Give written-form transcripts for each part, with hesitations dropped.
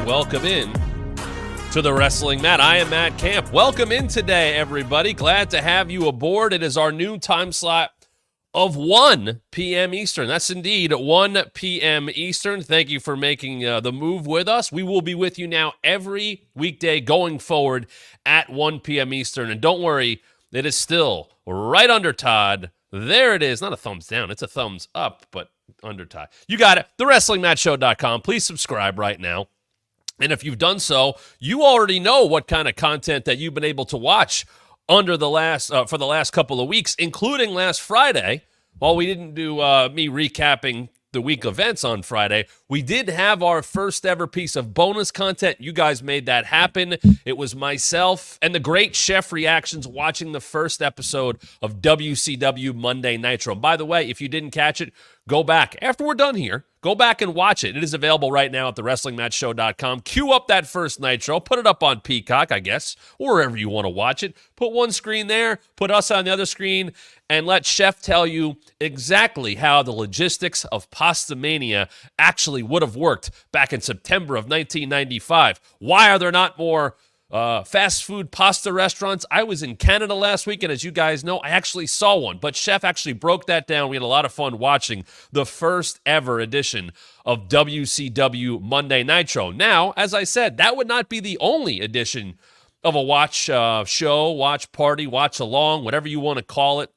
Welcome in to the Wrestling Mat. I am Matt Camp. Welcome in today, everybody. Glad to have you aboard. It is our new time slot of 1 p.m. Eastern. That's indeed 1 p.m. Eastern. Thank you for making the move with us. We will be with you now every weekday going forward at 1 p.m. Eastern. And don't worry, it is still right under Todd. There it is. Not a thumbs down. It's a thumbs up, but under Todd. You got it. TheWrestlingMatShow.com. Please subscribe right now. And if you've done so, you already know what kind of content that you've been able to watch for the last couple of weeks, including last Friday. While we didn't do me recapping the week events on Friday, we did have our first ever piece of bonus content. You guys made that happen. It was myself and the great Chef Reactions watching the first episode of WCW Monday Nitro. By the way, if you didn't catch it, go back. After we're done here, go back and watch it. It is available right now at TheWrestlingMatchShow.com. Cue up that first Nitro. Put it up on Peacock, I guess, or wherever you want to watch it. Put one screen there, put us on the other screen, and let Chef tell you exactly how the logistics of Pasta Mania actually would have worked back in September of 1995. Why are there not more fast food pasta restaurants? I was in Canada last week, and as you guys know, I actually saw one. But Chef actually broke that down. We had a lot of fun watching the first ever edition of WCW Monday Nitro. Now, as I said, that would not be the only edition of a watch show, watch party, watch along, whatever you want to call it,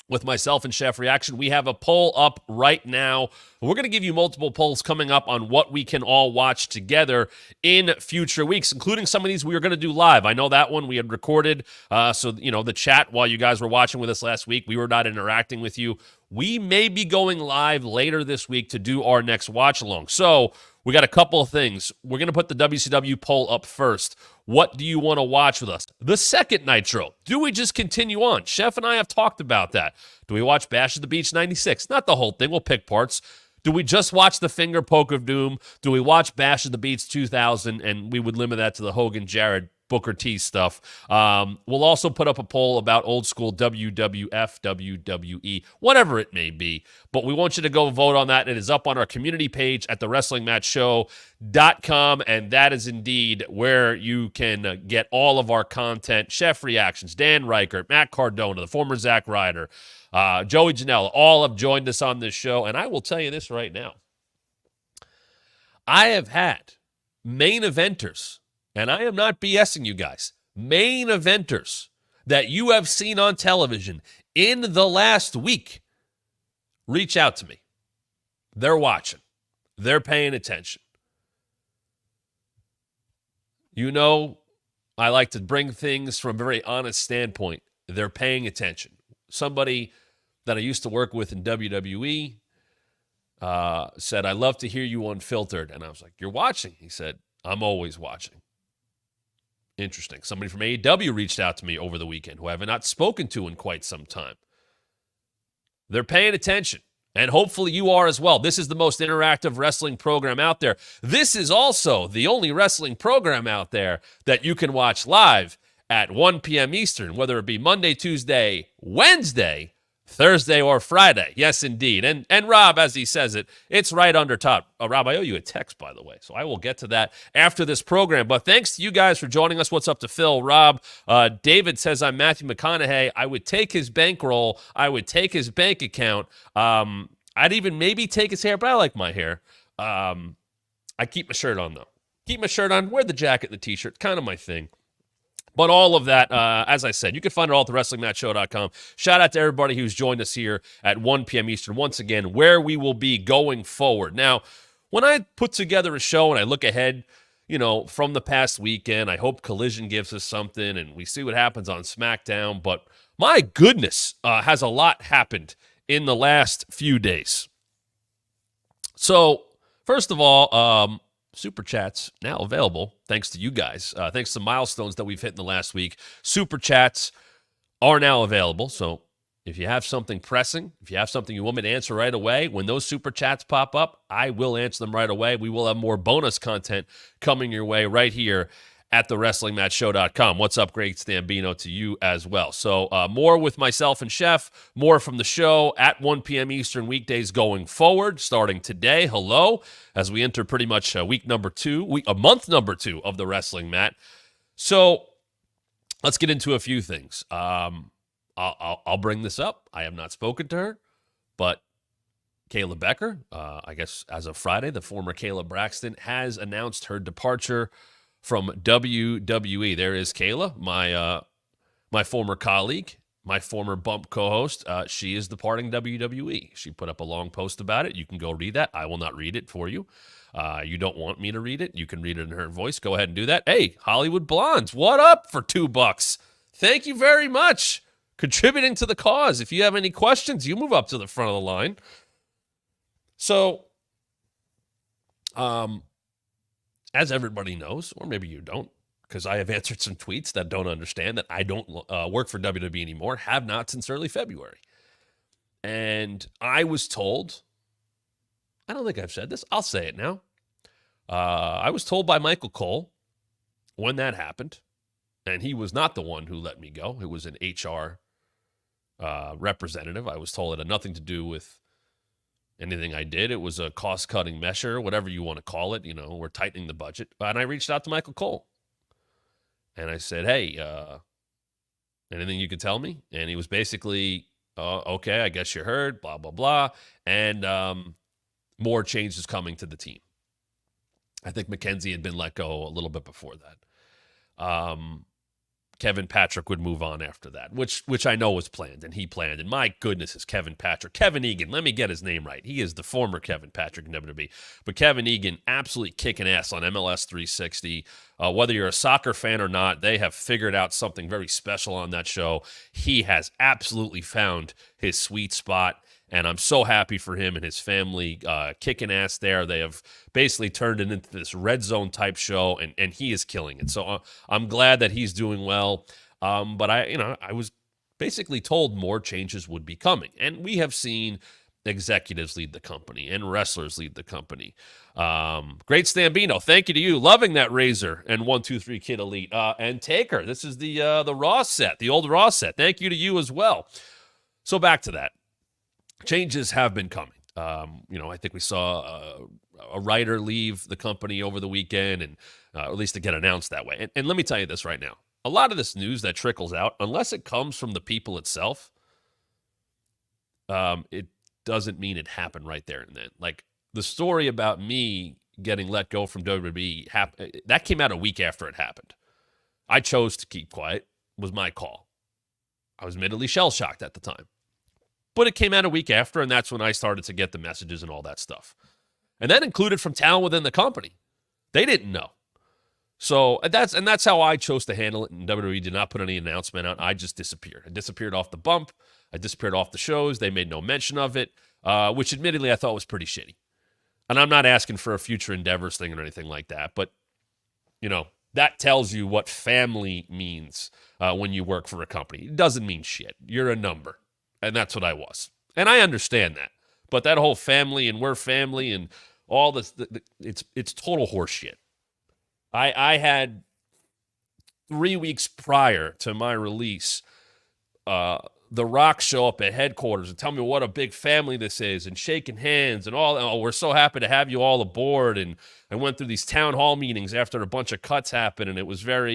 with myself and Chef Reaction. We have a poll up right now. We're going to give you multiple polls coming up on what we can all watch together in future weeks, including some of these we are going to do live. I know that one we had recorded, so the chat while you guys were watching with us last week, we were not interacting with you. We may be going live later this week to do our next watch along. So we got a couple of things. We're going to put the WCW poll up first. What do you want to watch with us? The second Nitro. Do we just continue on? Chef and I have talked about that. Do we watch Bash at the Beach 96? Not the whole thing. We'll pick parts. Do we just watch the Finger Poke of Doom? Do we watch Bash at the Beach 2000? And we would limit that to the Hogan, Jarrett, Booker T stuff. We'll also put up a poll about old school WWF, WWE, whatever it may be. But we want you to go vote on that. It is up on our community page at TheWrestlingMatchShow.com, and that is indeed where you can get all of our content. Chef Reactions, Dan Reichert, Matt Cardona, the former Zack Ryder, Joey Janela, all have joined us on this show. And I will tell you this right now. I have had main eventers, and I am not BSing you guys, main eventers that you have seen on television in the last week reach out to me. They're watching. They're paying attention. You know, I like to bring things from a very honest standpoint. They're paying attention. Somebody that I used to work with in WWE said, "I love to hear you unfiltered." And I was like, "You're watching?" He said, "I'm always watching." Interesting. Somebody from AEW reached out to me over the weekend who I have not spoken to in quite some time. They're paying attention, and hopefully you are as well. This is the most interactive wrestling program out there. This is also the only wrestling program out there that you can watch live at 1 p.m. Eastern, whether it be Monday, Tuesday, Wednesday, Thursday, or Friday. Yes, indeed. And Rob, as he says it, it's right under top. Rob, I owe you a text, by the way, so I will get to that after this program. But thanks to you guys for joining us. What's up to Phil? Rob, David says, I'm Matthew McConaughey. I would take his bankroll. I would take his bank account. I'd even maybe take his hair, but I like my hair. I keep my shirt on, though. Keep my shirt on, wear the jacket and the T-shirt. Kind of my thing. But all of that, as I said, you can find it all at TheWrestlingMatchShow.com. Shout out to everybody who's joined us here at 1 p.m. Eastern, once again, where we will be going forward. Now, when I put together a show and I look ahead, from the past weekend, I hope Collision gives us something and we see what happens on SmackDown. But my goodness, has a lot happened in the last few days. So, first of all, Super Chats now available, thanks to you guys. Thanks to milestones that we've hit in the last week. Super Chats are now available, so If you have something pressing, if you have something you want me to answer right away, when those super chats pop up, I will answer them right away. We will have more bonus content coming your way right here at thewrestlingmatchshow.com. What's up, Great Stambino, to you as well. So more with myself and Chef, more from the show at 1 p.m. Eastern weekdays going forward, starting today. Hello, as we enter pretty much month number 2 of the Wrestling Mat. So let's get into a few things. I'll bring this up. I have not spoken to her, but Kayla Becker, I guess as of Friday, the former Kayla Braxton, has announced her departure from WWE. There is Kayla, my former colleague, my former Bump co-host. She is departing WWE. She put up a long post about it. You can go read that. I will not read it for you. You don't want me to read it. You can read it in her voice. Go ahead and do that. Hey, Hollywood Blondes, what up for $2? Thank you very much. Contributing to the cause. If you have any questions, you move up to the front of the line. So, as everybody knows, or maybe you don't, because I have answered some tweets that don't understand that I don't work for WWE anymore, have not since early February. And I was told, I don't think I've said this, I'll say it now. I was told by Michael Cole when that happened, and he was not the one who let me go. It was an HR representative. I was told it had nothing to do with anything I did. It was a cost-cutting measure, whatever you want to call it. You know, we're tightening the budget. And I reached out to Michael Cole. And I said, hey, anything you could tell me? And he was basically, okay, I guess you heard, blah, blah, blah. And more changes coming to the team. I think Mackenzie had been let go a little bit before that. Kevin Patrick would move on after that, which I know was planned, and he planned. And my goodness, is Kevin Patrick. Kevin Egan, let me get his name right. He is the former Kevin Patrick in WWE. But Kevin Egan absolutely kicking ass on MLS 360. Whether you're a soccer fan or not, they have figured out something very special on that show. He has absolutely found his sweet spot. And I'm so happy for him and his family kicking ass there. They have basically turned it into this red zone type show, and he is killing it. So I'm glad that he's doing well. But I was basically told more changes would be coming. And we have seen executives lead the company and wrestlers lead the company. Great Stambino, thank you to you. Loving that Razor and 1-2-3 Kid Elite. And Taker, this is the Raw set, the old Raw set. Thank you to you as well. So back to that. Changes have been coming. I think we saw a writer leave the company over the weekend, and at least to get announced that way. And let me tell you this right now. A lot of this news that trickles out, unless it comes from the people itself, it doesn't mean it happened right there and then. Like the story about me getting let go from WWE, that came out a week after it happened. I chose to keep quiet. It was my call. I was admittedly shell-shocked at the time. But it came out a week after, and that's when I started to get the messages and all that stuff. And that included from talent within the company. They didn't know. So that's how I chose to handle it. And WWE did not put any announcement out. I just disappeared. I disappeared off the bump. I disappeared off the shows. They made no mention of it, which admittedly I thought was pretty shitty. And I'm not asking for a future endeavors thing or anything like that. But, that tells you what family means when you work for a company. It doesn't mean shit. You're a number. And that's what I was. And I understand that. But that whole family and we're family and all this, it's total horseshit. I had 3 weeks prior to my release, The Rock show up at headquarters and tell me what a big family this is and shaking hands and all. Oh, we're so happy to have you all aboard. And I went through these town hall meetings after a bunch of cuts happened. And it was very,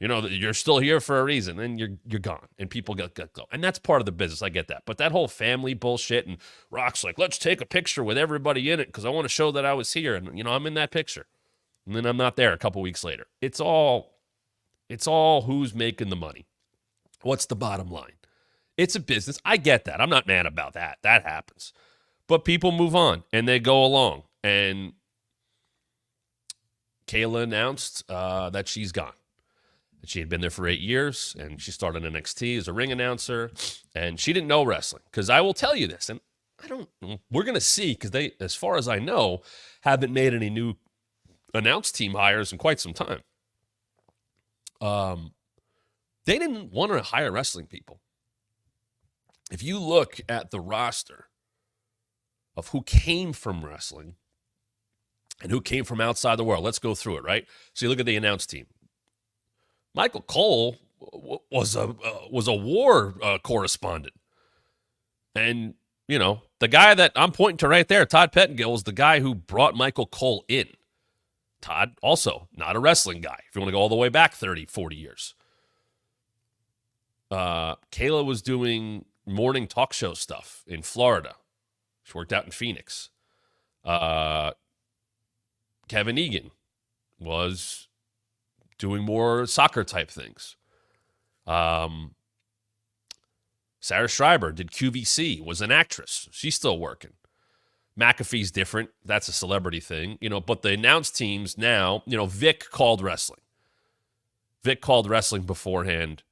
you're still here for a reason, and you're gone, and people get go. And that's part of the business. I get that. But that whole family bullshit, and Rock's like, let's take a picture with everybody in it because I want to show that I was here. And, I'm in that picture. And then I'm not there a couple weeks later. It's all who's making the money. What's the bottom line? It's a business. I get that. I'm not mad about that. That happens. But people move on, and they go along. And Kayla announced that she's gone. She had been there for 8 years, and she started NXT as a ring announcer, and she didn't know wrestling. Because I will tell you this, and we're going to see, because they, as far as I know, haven't made any new announce team hires in quite some time. They didn't want to hire wrestling people. if you look at the roster of who came from wrestling and who came from outside the world, let's go through it, right? So you look at the announced team. Michael Cole was a war correspondent. And, the guy that I'm pointing to right there, Todd Pettengill, is the guy who brought Michael Cole in. Todd, also not a wrestling guy, if you want to go all the way back 30, 40 years. Kayla was doing morning talk show stuff in Florida. She worked out in Phoenix. Kevin Egan was doing more soccer type things. Sarah Schreiber did QVC, was an actress. She's still working. McAfee's different. That's a celebrity thing, but the announced teams now, Vic called wrestling. Vic called wrestling beforehand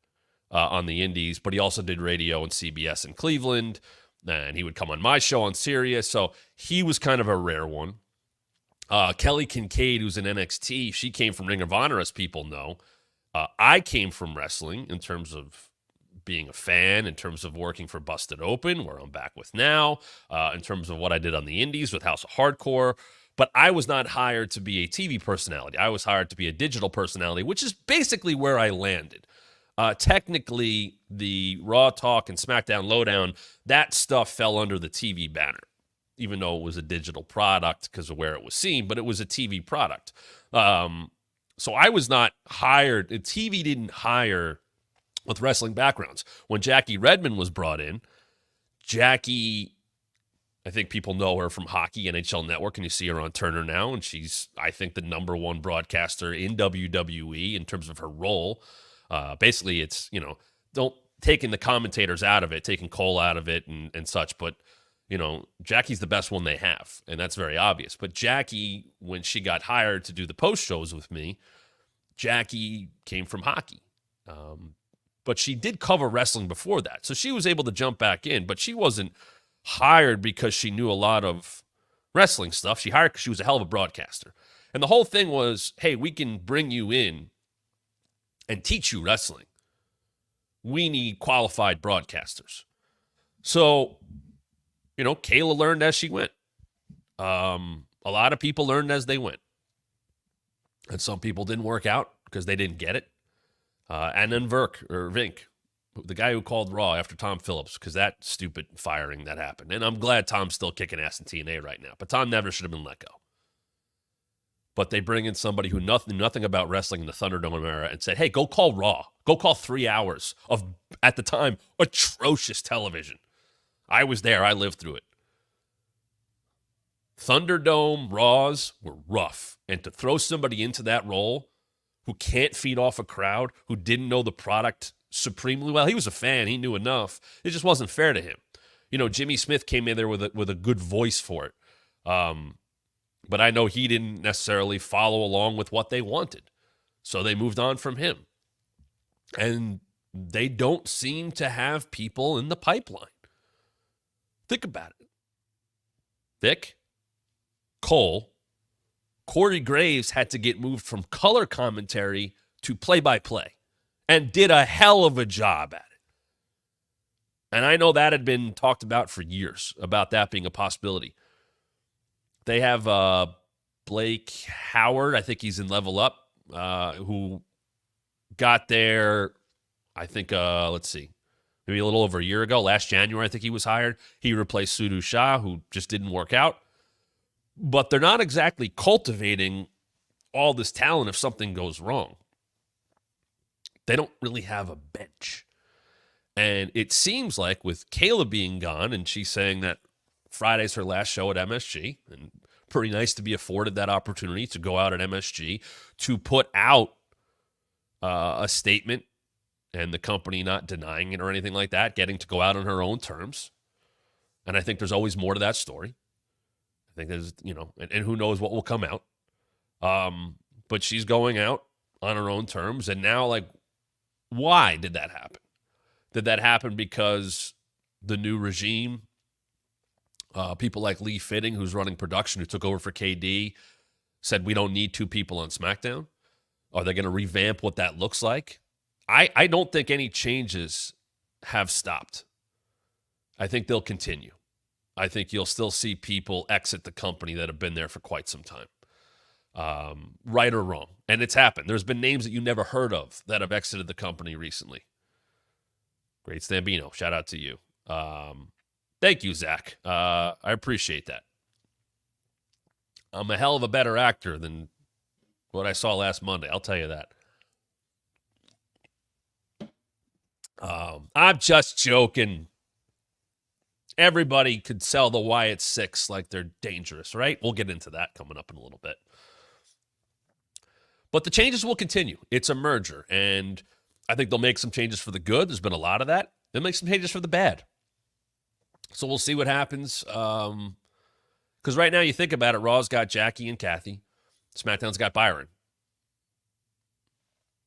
on the indies, but he also did radio and CBS in Cleveland, and he would come on my show on Sirius, so he was kind of a rare one. Kelly Kincaid, who's in NXT, she came from Ring of Honor, as people know. I came from wrestling in terms of being a fan, in terms of working for Busted Open, where I'm back with now, in terms of what I did on the indies with House of Hardcore. But I was not hired to be a TV personality. I was hired to be a digital personality, which is basically where I landed. Technically, the Raw Talk and SmackDown Lowdown, that stuff fell under the TV banner, even though it was a digital product because of where it was seen, but it was a TV product. So I was not hired. TV didn't hire with wrestling backgrounds. When Jackie Redmond was brought in, Jackie, I think people know her from hockey, NHL Network, and you see her on Turner now, and she's, I think, the number one broadcaster in WWE in terms of her role. Basically, it's, don't taking the commentators out of it, taking Cole out of it and such, but, Jackie's the best one they have, and that's very obvious. But Jackie, when she got hired to do the post shows with me, Jackie came from hockey. But she did cover wrestling before that. So she was able to jump back in, but she wasn't hired because she knew a lot of wrestling stuff. She hired because she was a hell of a broadcaster. And the whole thing was, hey, we can bring you in and teach you wrestling. We need qualified broadcasters. So, Kayla learned as she went. A lot of people learned as they went. And some people didn't work out because they didn't get it. And then Vink, the guy who called Raw after Tom Phillips, because that stupid firing that happened. And I'm glad Tom's still kicking ass in TNA right now. But Tom never should have been let go. But they bring in somebody who knew nothing about wrestling in the Thunderdome era and said, hey, go call Raw. Go call 3 hours of, at the time, atrocious television. I was there. I lived through it. Thunderdome Raws were rough. And to throw somebody into that role who can't feed off a crowd, who didn't know the product supremely well. He was a fan. He knew enough. It just wasn't fair to him. Jimmy Smith came in there with a good voice for it. But I know he didn't necessarily follow along with what they wanted. So they moved on from him. And they don't seem to have people in the pipeline. Think about it. Vic, Cole, Corey Graves had to get moved from color commentary to play-by-play and did a hell of a job at it. And I know that had been talked about for years, about that being a possibility. They have Blake Howard, I think he's in Level Up, who got there, I think, maybe a little over a year ago. Last January, I think he was hired. He replaced Sudu Shah, who just didn't work out. But they're not exactly cultivating all this talent if something goes wrong. They don't really have a bench. And it seems like with Kayla being gone, and she's saying that Friday's her last show at MSG, and pretty nice to be afforded that opportunity to go out at MSG, to put out a statement, and the company not denying it or anything like that, getting to go out on her own terms. And I think there's always more to that story. I think there's, and who knows what will come out. But she's going out on her own terms. And now, why did that happen? Did that happen because the new regime, people like Lee Fitting, who's running production, who took over for KD, said we don't need 2 people on SmackDown? Are they going to revamp what that looks like? I don't think any changes have stopped. I think they'll continue. I think you'll still see people exit the company that have been there for quite some time. Right or wrong. And it's happened. There's been names that you never heard of that have exited the company recently. Great Stambino. Shout out to you. Thank you, Zach. I appreciate that. I'm a hell of a better actor than what I saw last Monday. I'll tell you that. I'm just joking. Everybody could sell the Wyatt Sicks like they're dangerous, right? We'll get into that coming up in a little bit. But the changes will continue. It's a merger, and I think they'll make some changes for the good. There's been a lot of that. They'll make some changes for the bad. So we'll see what happens. Because right now you think about it, Raw's got Jackie and Kathy. SmackDown's got Byron.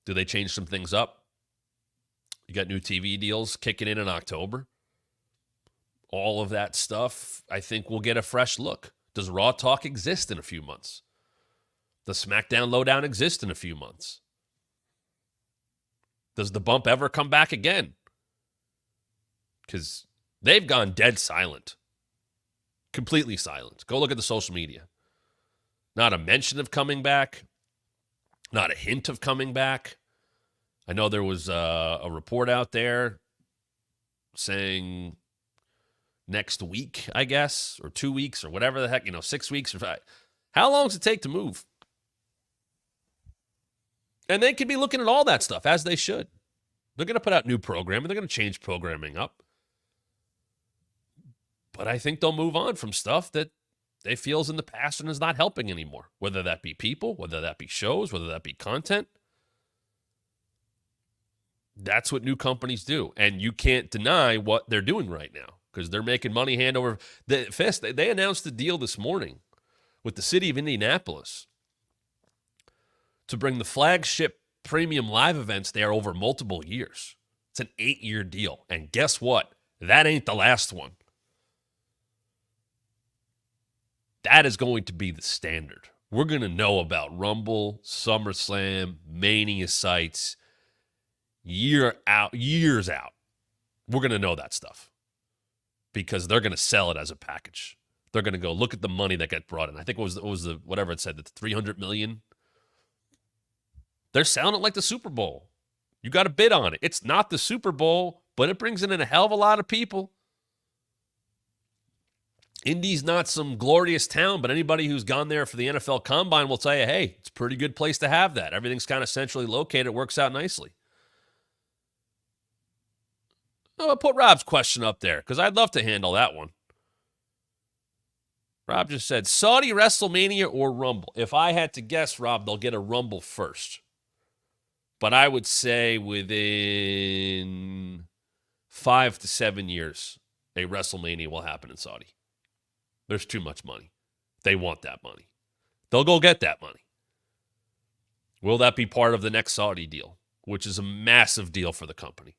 Do they change some things up? You got new TV deals kicking in October. All of that stuff, I think we'll get a fresh look. Does Raw Talk exist in a few months? Does SmackDown Lowdown exist in a few months? Does the Bump ever come back again? Because they've gone dead silent. Completely silent. Go look at the social media. Not a mention of coming back. Not a hint of coming back. I know there was a report out there saying next week, I guess, or 2 weeks, or whatever the heck, 6 weeks. Or 5. How long does it take to move? And they could be looking at all that stuff, as they should. They're going to put out new programming. They're going to change programming up. But I think they'll move on from stuff that they feel is in the past and is not helping anymore, whether that be people, whether that be shows, whether that be content. That's what new companies do. And you can't deny what they're doing right now because they're making money hand over fist. They announced a deal this morning with the city of Indianapolis to bring the flagship premium live events there over multiple years. It's an 8-year deal. And guess what? That ain't the last one. That is going to be the standard. We're going to know about Rumble, SummerSlam, Mania sites years out. We're going to know that stuff because they're going to sell it as a package. They're going to go look at the money that got brought in. I think it was the whatever it said, the $300 million. They're selling it like the Super Bowl. You got to bid on it. It's not the Super Bowl, but it brings in a hell of a lot of people. Indy's not some glorious town, but anybody who's gone there for the NFL Combine will tell you, hey, it's a pretty good place to have that. Everything's kind of centrally located. It works out nicely. I'll put Rob's question up there because I'd love to handle that one. Rob just said, Saudi WrestleMania or Rumble? If I had to guess, Rob, they'll get a Rumble first. But I would say within 5 to 7 years, a WrestleMania will happen in Saudi. There's too much money. They want that money. They'll go get that money. Will that be part of the next Saudi deal, which is a massive deal for the company?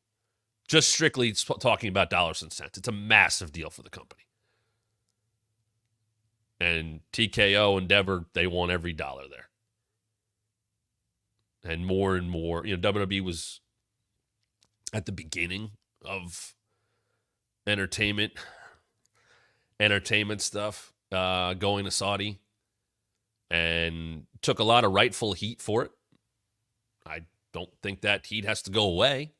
Just strictly talking about dollars and cents. It's a massive deal for the company. And TKO, Endeavor, they want every dollar there. And more, WWE was at the beginning of entertainment stuff going to Saudi and took a lot of rightful heat for it. I don't think that heat has to go away,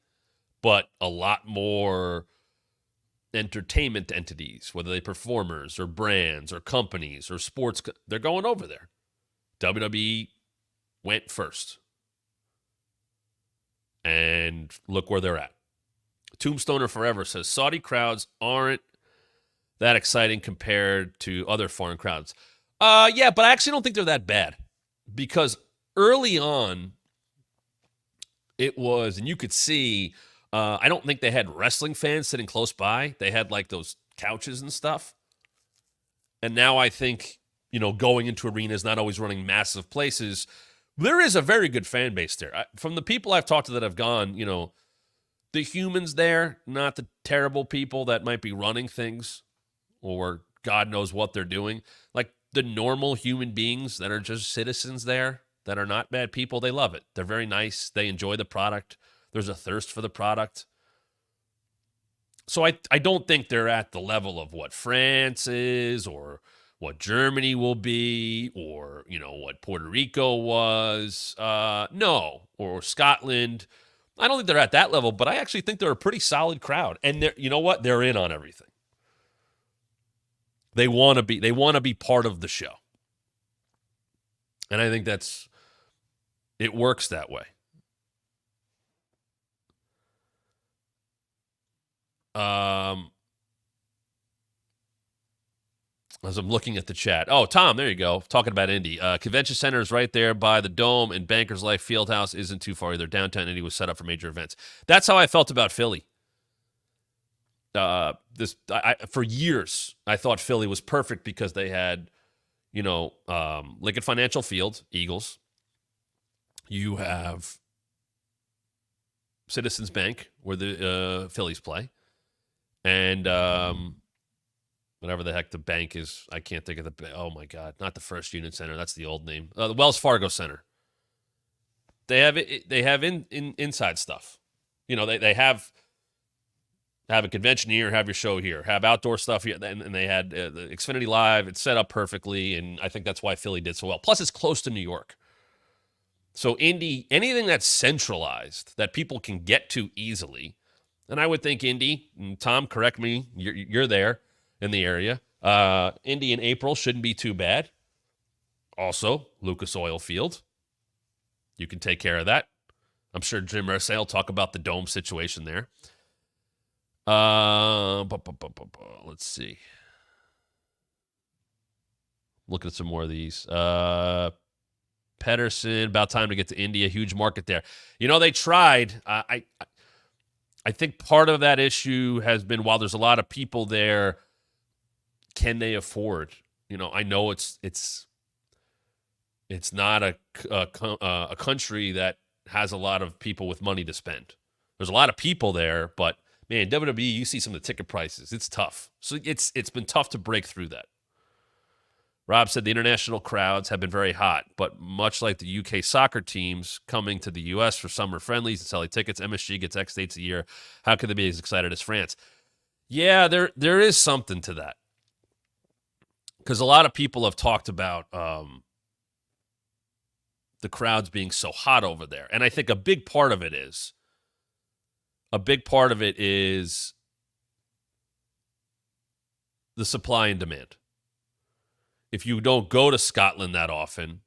but a lot more entertainment entities, whether they performers or brands or companies or sports, they're going over there. WWE went first. And look where they're at. Tombstoner Forever says, Saudi crowds aren't that exciting compared to other foreign crowds. Yeah, but I actually don't think they're that bad. Because early on, it was, and you could see, I don't think they had wrestling fans sitting close by. They had like those couches and stuff. And now I think, going into arenas, not always running massive places, there is a very good fan base there. From the people I've talked to that have gone, the humans there, not the terrible people that might be running things or God knows what they're doing. Like the normal human beings that are just citizens there that are not bad people, they love it. They're very nice. They enjoy the product. There's a thirst for the product. So I don't think they're at the level of what France is or what Germany will be or, what Puerto Rico was. No, or Scotland. I don't think they're at that level, but I actually think they're a pretty solid crowd. And you know what? They're in on everything. They want to be part of the show. And I think it works that way. As I'm looking at the chat. Oh, Tom, there you go. Talking about Indy. Convention Center is right there by the Dome, and Bankers Life Fieldhouse isn't too far either. Downtown Indy was set up for major events. That's how I felt about Philly. For years, I thought Philly was perfect because they had, Lincoln Financial Field, Eagles. You have Citizens Bank, where the Phillies play. And whatever the heck the bank is, I can't think of oh my God, not the First Union Center. That's the old name. The Wells Fargo Center. They have inside stuff. They have a convention here, have your show here, have outdoor stuff here, and they had the Xfinity Live. It's set up perfectly, and I think that's why Philly did so well. Plus, it's close to New York. So Indy, anything that's centralized that people can get to easily, and I would think Indy, and Tom, correct me, you're there in the area. Indy in April shouldn't be too bad. Also, Lucas Oil Field. You can take care of that. I'm sure Jim Irsay will talk about the dome situation there. Let's see. Look at some more of these. Pedersen, about time to get to India. Huge market there. They tried. I think part of that issue has been while there's a lot of people there, can they afford? I know it's not a country that has a lot of people with money to spend. There's a lot of people there, but man, WWE, you see some of the ticket prices. It's tough. So it's been tough to break through that. Rob said the international crowds have been very hot, but much like the UK soccer teams coming to the US for summer friendlies and selling tickets, MSG gets X dates a year. How could they be as excited as France? Yeah, there is something to that. Because a lot of people have talked about the crowds being so hot over there. And I think a big part of it is the supply and demand. If you don't go to Scotland that often,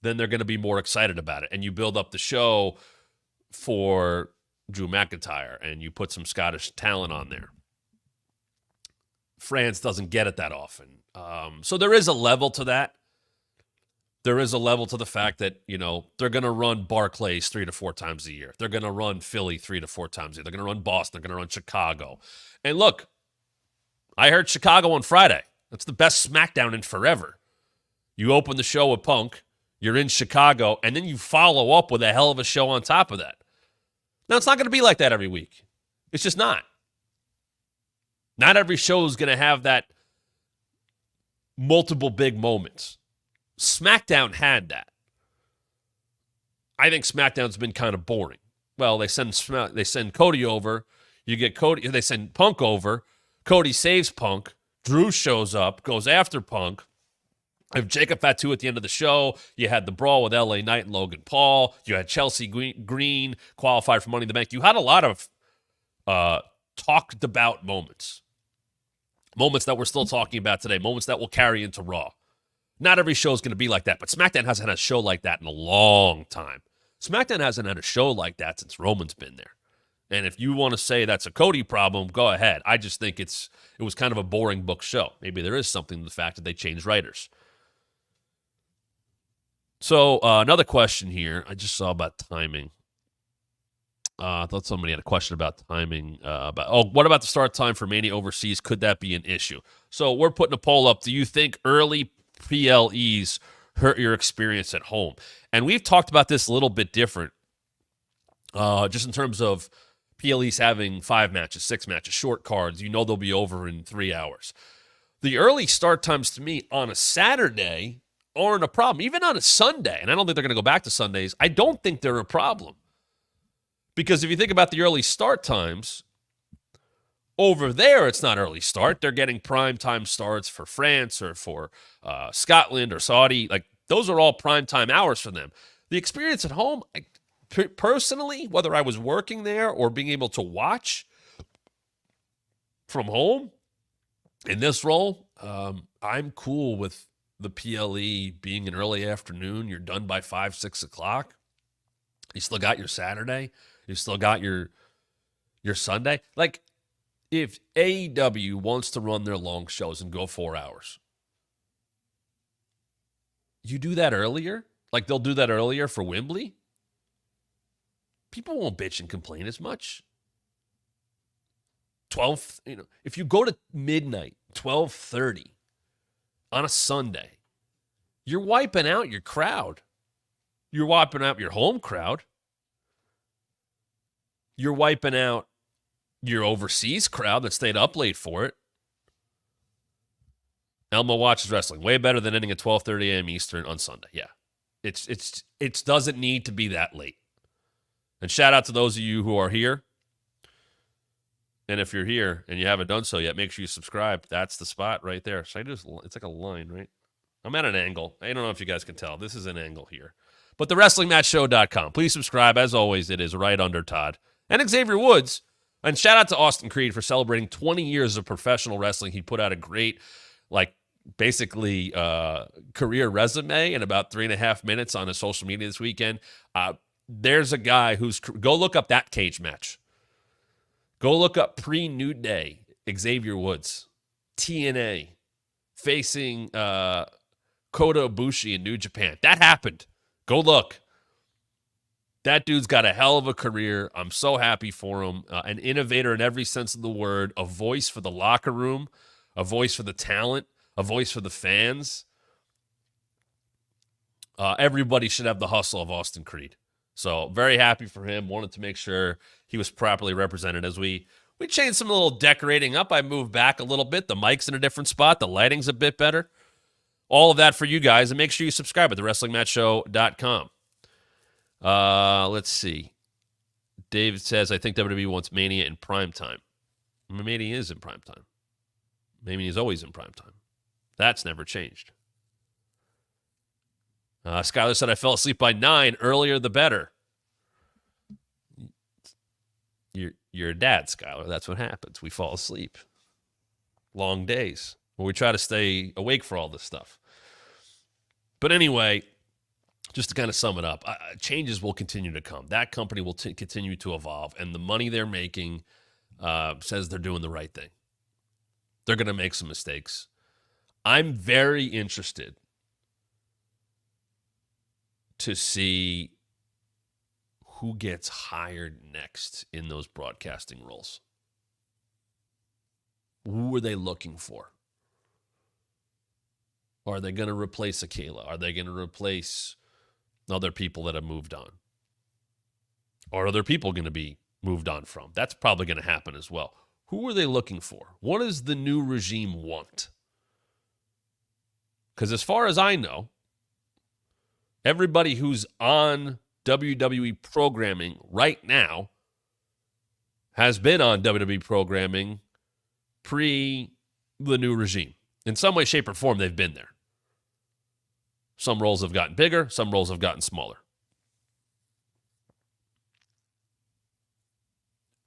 then they're going to be more excited about it. And you build up the show for Drew McIntyre and you put some Scottish talent on there. France doesn't get it that often. So there is a level to that. There is a level to the fact that, they're going to run Barclays 3 to 4 times a year. They're going to run Philly 3 to 4 times a year. They're going to run Boston. They're going to run Chicago. And look, I heard Chicago on Friday. That's the best SmackDown in forever. You open the show with Punk, you're in Chicago, and then you follow up with a hell of a show on top of that. Now, it's not going to be like that every week. It's just not. Not every show is going to have that multiple big moments. SmackDown had that. I think SmackDown's been kind of boring. Well, they send Cody over. You get Cody. They send Punk over. Cody saves Punk. Drew shows up, goes after Punk. If Jacob Fatu at the end of the show, you had the brawl with LA Knight and Logan Paul. You had Chelsea Green qualified for Money in the Bank. You had a lot of talked about moments. Moments that we're still talking about today. Moments that will carry into Raw. Not every show is going to be like that, but SmackDown hasn't had a show like that in a long time. SmackDown hasn't had a show like that since Roman's been there. And if you want to say that's a Cody problem, go ahead. I just think it was kind of a boring book show. Maybe there is something to the fact that they changed writers. So another question here. I just saw about timing. I thought somebody had a question about timing. What about the start time for Mania overseas? Could that be an issue? So we're putting a poll up. Do you think early PLEs hurt your experience at home? And we've talked about this a little bit different, just in terms of PLEs having 5 matches, 6 matches, short cards. They'll be over in 3 hours. The early start times to me on a Saturday aren't a problem. Even on a Sunday, and I don't think they're going to go back to Sundays, I don't think they're a problem. Because if you think about the early start times, Over there, it's not early start. They're getting primetime starts for France or for Scotland or Saudi. Like, those are all primetime hours for them. The experience at home, personally, whether I was working there or being able to watch from home in this role, I'm cool with the PLE being an early afternoon. You're done by 5, 6 o'clock. You still got your Saturday. You still got your Sunday. Like, if AEW wants to run their long shows and go 4 hours, you do that earlier. Like, they'll do that earlier for Wembley. People won't bitch and complain as much. 12, if you go to midnight, 12:30 on a Sunday, you're wiping out your crowd. You're wiping out your home crowd. You're wiping out your overseas crowd that stayed up late for it. Elmo watches wrestling way better than ending at 12:30 a.m. Eastern on Sunday. Yeah, it doesn't need to be that late. And shout out to those of you who are here. And if you're here and you haven't done so yet, make sure you subscribe. That's the spot right there. Should I do this? It's like a line, right? I'm at an angle. I don't know if you guys can tell. This is an angle here. But the WrestlingMatchShow.com. Please subscribe. As always, it is right under Todd and Xavier Woods. And shout out to Austin Creed for celebrating 20 years of professional wrestling. He put out a great, basically career resume in about 3.5 minutes on his social media this weekend. There's a guy go look up that cage match. Go look up pre-New Day, Xavier Woods, TNA, facing Kota Ibushi in New Japan. That happened. Go look. That dude's got a hell of a career. I'm so happy for him. An innovator in every sense of the word, a voice for the locker room, a voice for the talent, a voice for the fans. Everybody should have the hustle of Austin Creed. So very happy for him. Wanted to make sure he was properly represented as we changed some little decorating up. I moved back a little bit. The mic's in a different spot. The lighting's a bit better. All of that for you guys. And make sure you subscribe at thewrestlingmatchshow.com. Let's see. David says, I think WWE wants Mania in primetime. Mania is in primetime. Mania is always in primetime. That's never changed. Skylar said, I fell asleep by 9. Earlier, the better. You're a dad, Skylar. That's what happens. We fall asleep. Long days. Well, we try to stay awake for all this stuff. But anyway, just to kind of sum it up, changes will continue to come. That company will continue to evolve, and the money they're making says they're doing the right thing. They're going to make some mistakes. I'm very interested to see who gets hired next in those broadcasting roles. Who are they looking for? Are they going to replace Kayla? Are they going to replace other people that have moved on? Or are other people going to be moved on from? That's probably going to happen as well. Who are they looking for? What does the new regime want? Because as far as I know, everybody who's on WWE programming right now has been on WWE programming pre the new regime. In some way, shape, or form, they've been there. Some roles have gotten bigger. Some roles have gotten smaller.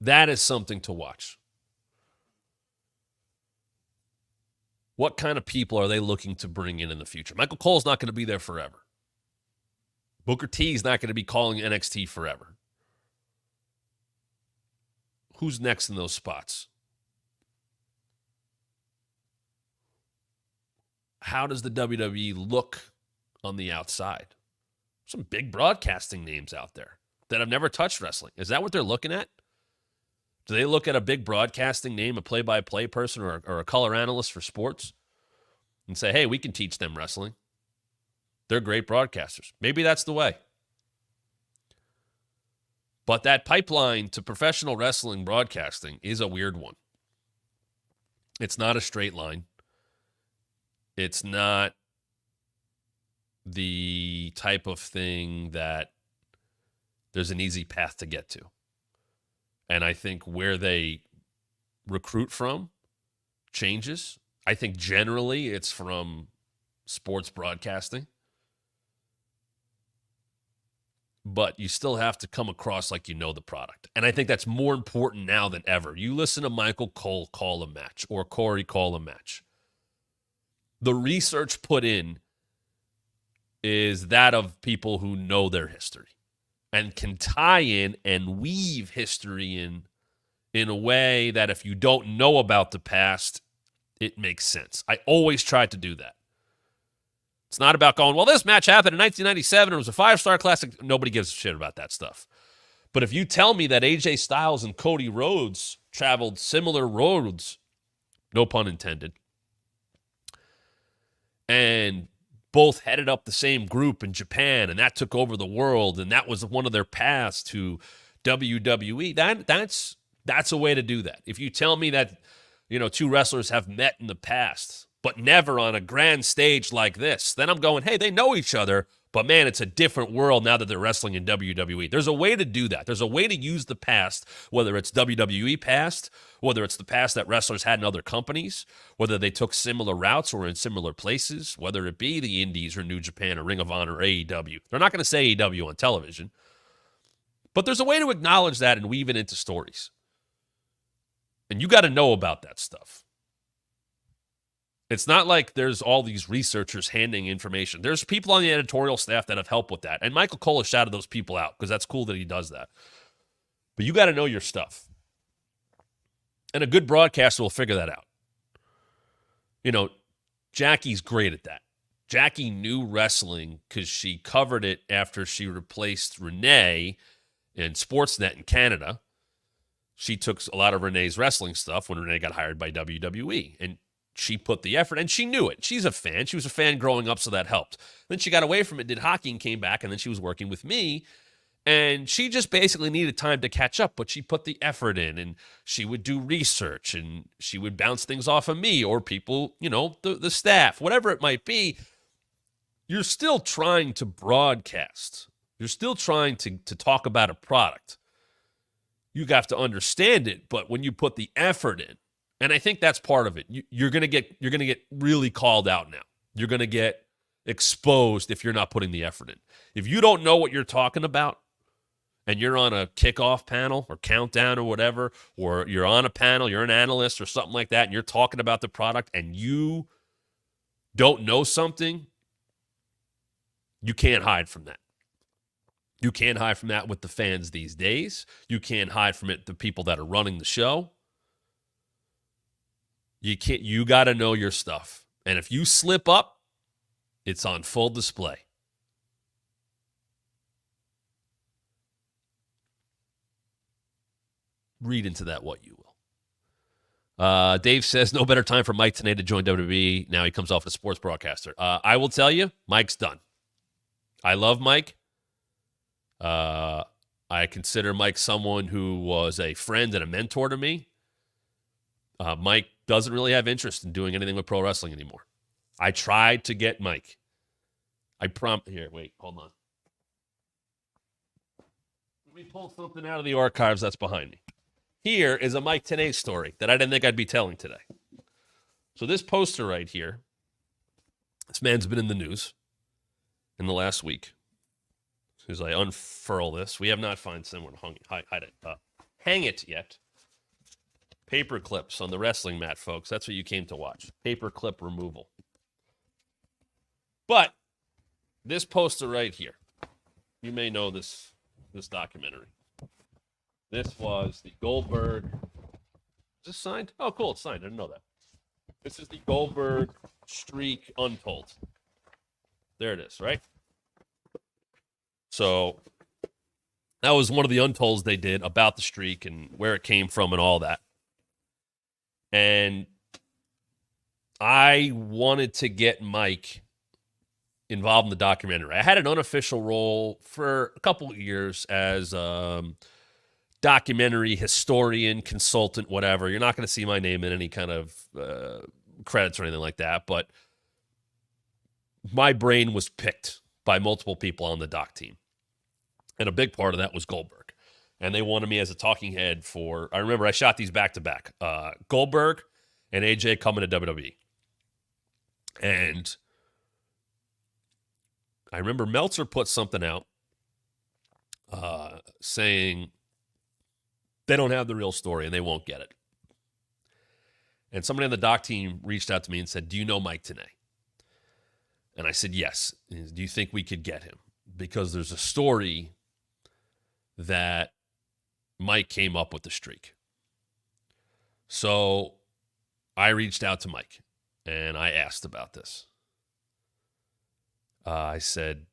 That is something to watch. What kind of people are they looking to bring in the future? Michael Cole's not going to be there forever. Booker T is not going to be calling NXT forever. Who's next in those spots? How does the WWE look on the outside? Some big broadcasting names out there that have never touched wrestling. Is that what they're looking at? Do they look at a big broadcasting name, a play-by-play person or a color analyst for sports, and say, hey, we can teach them wrestling? They're great broadcasters. Maybe that's the way. But that pipeline to professional wrestling broadcasting is a weird one. It's not a straight line. It's not the type of thing that there's an easy path to get to. And I think where they recruit from changes. I think generally it's from sports broadcasting. But you still have to come across like you know the product. And I think that's more important now than ever. You listen to Michael Cole call a match or Corey call a match. The research put in is that of people who know their history and can tie in and weave history in a way that if you don't know about the past, it makes sense. I always try to do that. It's not about going, well, this match happened in 1997. It was a 5-star classic. Nobody gives a shit about that stuff. But if you tell me that AJ Styles and Cody Rhodes traveled similar roads, no pun intended, and both headed up the same group in Japan, and that took over the world, and that was one of their paths to WWE, that's a way to do that. If you tell me that, two wrestlers have met in the past, but never on a grand stage like this, then I'm going, hey, they know each other, but man, it's a different world now that they're wrestling in WWE. There's a way to do that. There's a way to use the past, whether it's WWE past, whether it's the past that wrestlers had in other companies, whether they took similar routes or in similar places, whether it be the Indies or New Japan or Ring of Honor or AEW. They're not going to say AEW on television, but there's a way to acknowledge that and weave it into stories. And you got to know about that stuff. It's not like there's all these researchers handing information. There's people on the editorial staff that have helped with that. And Michael Cole has shouted those people out because that's cool that he does that. But you got to know your stuff. And a good broadcaster will figure that out. Jackie's great at that. Jackie knew wrestling because she covered it after she replaced Renee in Sportsnet in Canada. She took a lot of Renee's wrestling stuff when Renee got hired by WWE. And she put the effort, and she knew it. She's a fan. She was a fan growing up, so that helped. Then she got away from it, did hockey, and came back, and then she was working with me, and she just basically needed time to catch up, but she put the effort in, and she would do research, and she would bounce things off of me or people, the staff, whatever it might be. You're still trying to broadcast. You're still trying to talk about a product. You have to understand it, but when you put the effort in, and I think that's part of it. You're gonna get really called out now. You're gonna get exposed if you're not putting the effort in. If you don't know what you're talking about, and you're on a kickoff panel or countdown or whatever, or you're on a panel, you're an analyst or something like that, and you're talking about the product, and you don't know something, you can't hide from that. You can't hide from that with the fans these days. You can't hide from it the people that are running the show. You got to know your stuff. And if you slip up, it's on full display. Read into that what you will. Dave says, no better time for Mike Tenay to join WWE. Now he comes off as a sports broadcaster. I will tell you, Mike's done. I love Mike. I consider Mike someone who was a friend and a mentor to me. Mike doesn't really have interest in doing anything with pro wrestling anymore. I tried to get Mike. Here, wait, hold on. Let me pull something out of the archives that's behind me. Here is a Mike Tenay story that I didn't think I'd be telling today. So this poster right here, this man's been in the news in the last week. As I unfurl this, we have not found someone to hang it yet. Paper clips on the wrestling mat, folks. That's what you came to watch. Paper clip removal. But this poster right here, you may know this documentary. This was the Goldberg. Is this signed? Oh, cool. It's signed. I didn't know that. This is the Goldberg Streak Untold. There it is, right? So that was one of the untolds they did about the streak and where it came from and all that. And I wanted to get Mike involved in the documentary. I had an unofficial role for a couple of years as documentary historian, consultant, whatever. You're not going to see my name in any kind of credits or anything like that, but my brain was picked by multiple people on the doc team. And a big part of that was Goldberg. and they wanted me as a talking head for, I remember I shot these back-to-back, Goldberg and AJ coming to WWE. And I remember Meltzer put something out saying they don't have the real story and they won't get it. And somebody on the doc team reached out to me and said, do you know Mike Tenay? And I said, yes. Do you think we could get him? Because there's a story that Mike came up with the streak. So I reached out to Mike and I asked about this. I said,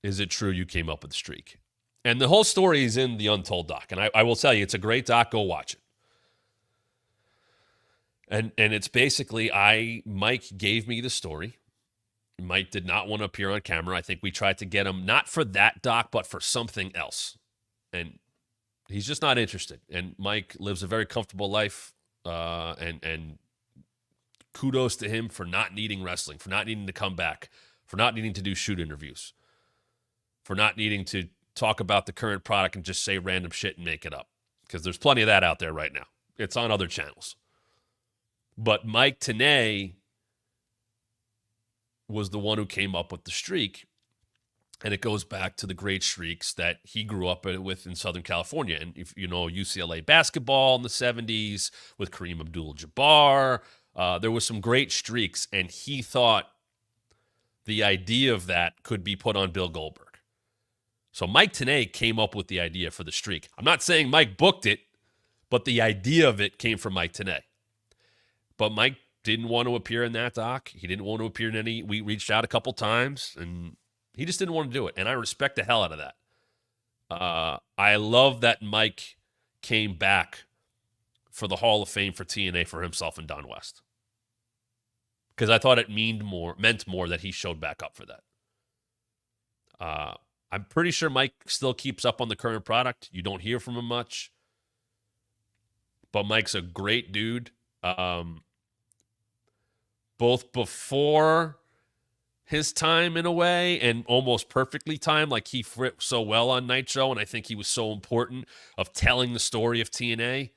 is it true you came up with the streak? And the whole story is in the Untold doc. And I will tell you, it's a great doc. Go watch it. And it's basically, Mike gave me the story. Mike did not want to appear on camera. I think we tried to get him, not for that doc, but for something else. And he's just not interested. And Mike lives a very comfortable life. And kudos to him for not needing wrestling, for not needing to come back, for not needing to do shoot interviews, for not needing to talk about the current product and just say random shit and make it up. Because there's plenty of that out there right now. It's on other channels. But Mike Tenay was the one who came up with the streak. And it goes back to the great streaks that he grew up with in Southern California. And if you know UCLA basketball in the 70s with Kareem Abdul-Jabbar, there was some great streaks. And he thought the idea of that could be put on Bill Goldberg. So Mike Tenay came up with the idea for the streak. I'm not saying Mike booked it, but the idea of it came from Mike Tenay. But Mike didn't want to appear in that doc. He didn't want to appear in any. We reached out a couple times, and he just didn't want to do it. And I respect the hell out of that. I love that Mike came back for the Hall of Fame for TNA for himself and Don West. Because I thought it meant more that he showed back up for that. I'm pretty sure Mike still keeps up on the current product. You don't hear from him much. But Mike's a great dude. Both before his time in a way and almost perfectly timed, like he fit so well on Nitro, and I think he was so important of telling the story of TNA.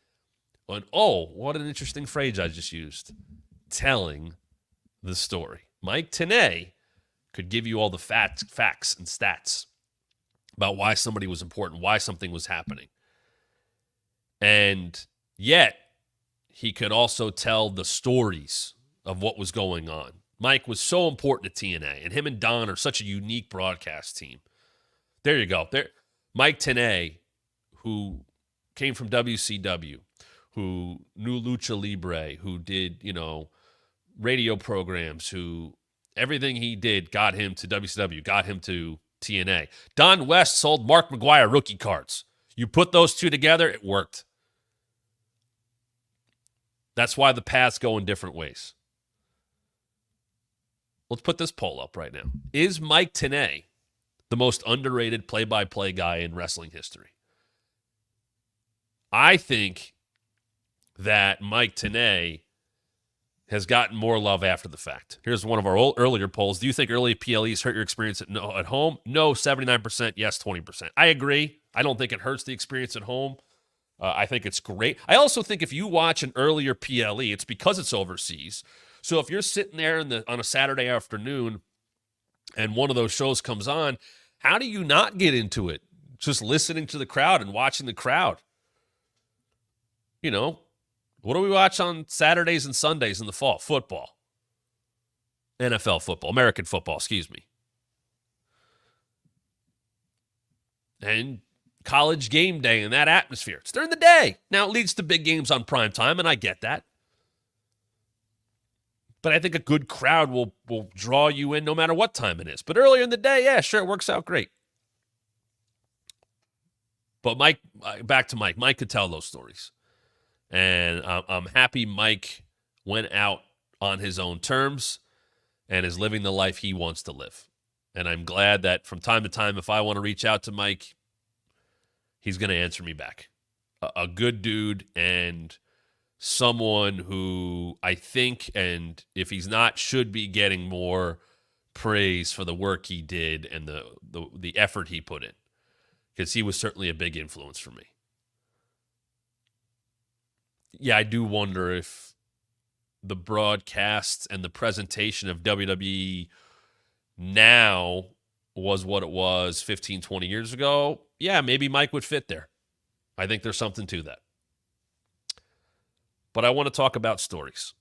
And oh, what an interesting phrase I just used. Telling the story. Mike Tenay could give you all the facts and stats about why somebody was important, why something was happening. And yet, he could also tell the stories of what was going on. Mike was so important to TNA, and him and Don are such a unique broadcast team. There you go. Mike Tenay, who came from WCW, who knew Lucha Libre, who did, radio programs, who everything he did got him to WCW, got him to TNA. Don West sold Mark McGuire rookie cards. You put those two together, it worked. That's why the paths go in different ways. Let's put this poll up right now. Is Mike Tenay the most underrated play-by-play guy in wrestling history? I think that Mike Tenay has gotten more love after the fact. Here's one of our earlier polls. Do you think early PLEs hurt your experience at home? No, 79%. Yes, 20%. I agree. I don't think it hurts the experience at home. I think it's great. I also think if you watch an earlier PLE, it's because it's overseas. So if you're sitting there on a Saturday afternoon and one of those shows comes on, how do you not get into it? Just listening to the crowd and watching the crowd. What do we watch on Saturdays and Sundays in the fall? Football. NFL football. American football, excuse me. And college game day and that atmosphere. It's during the day. Now, it leads to big games on prime time, and I get that. But I think a good crowd will draw you in no matter what time it is. But earlier in the day, yeah, sure, it works out great. But Mike, back to Mike. Mike could tell those stories. And I'm happy Mike went out on his own terms and is living the life he wants to live. And I'm glad that from time to time, if I want to reach out to Mike, he's going to answer me back. A good dude and someone who I think, and if he's not, should be getting more praise for the work he did and the effort he put in. because he was certainly a big influence for me. Yeah, I do wonder if the broadcasts and the presentation of WWE now was what it was 15, 20 years ago. Yeah, maybe Mike would fit there. I think there's something to that. But I want to talk about stories.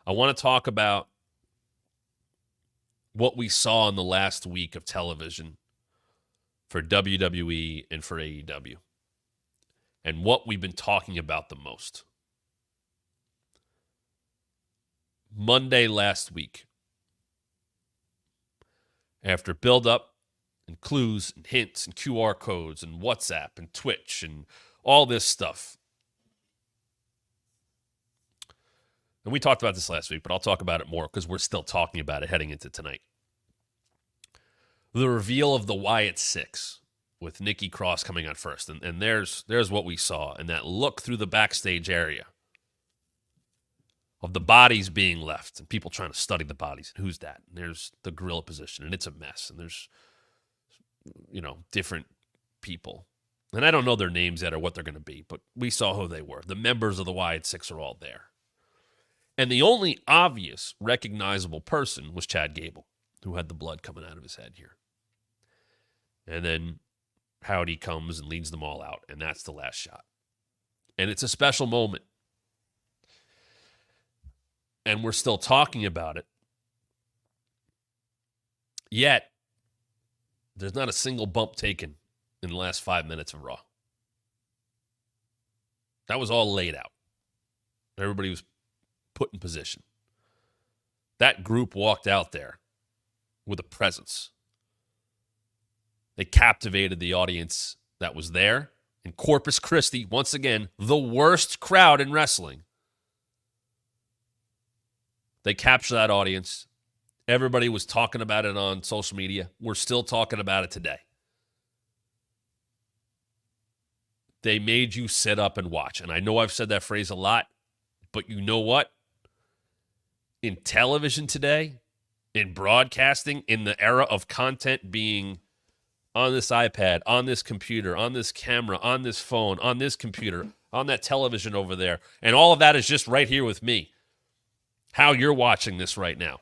I want to talk about what we saw in the last week of television for WWE and for AEW, and what we've been talking about the most. Monday last week, after build-up and clues and hints and QR codes and WhatsApp and Twitch and all this stuff. And we talked about this last week, but I'll talk about it more because we're still talking about it heading into tonight. The reveal of the Wyatt Sicks with Nikki Cross coming on first. And there's what we saw. And that look through the backstage area of the bodies being left and people trying to study the bodies. And who's that? And there's the gorilla position, and it's a mess. And there's, different people. And I don't know their names yet or what they're going to be, but we saw who they were. The members of the Wyatt Sicks are all there. And the only obvious recognizable person was Chad Gable, who had the blood coming out of his head here. And then Howdy comes and leads them all out, and that's the last shot. And it's a special moment. And we're still talking about it. Yet, there's not a single bump taken in the last 5 minutes of Raw. That was all laid out. Everybody was put in position. That group walked out there with a presence. They captivated the audience that was there. In Corpus Christi, once again, the worst crowd in wrestling. They captured that audience. Everybody was talking about it on social media. We're still talking about it today. They made you sit up and watch. And I know I've said that phrase a lot, but you know what? In television today, in broadcasting, in the era of content being on this iPad, on this computer, on this camera, on this phone, on this computer, on that television over there, and all of that is just right here with me. How you're watching this right now.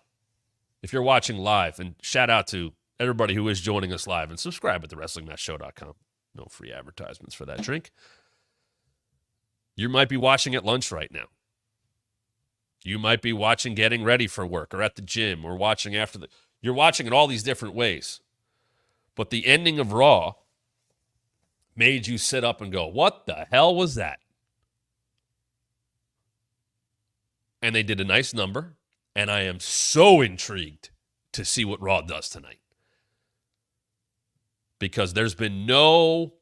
If you're watching live, and shout out to everybody who is joining us live, and subscribe at thewrestlingmatchshow.com. No free advertisements for that drink. You might be watching at lunch right now. You might be watching getting ready for work or at the gym or watching after the... You're watching in all these different ways. But the ending of Raw made you sit up and go, what the hell was that? And they did a nice number, and I am so intrigued to see what Raw does tonight. Because there's been no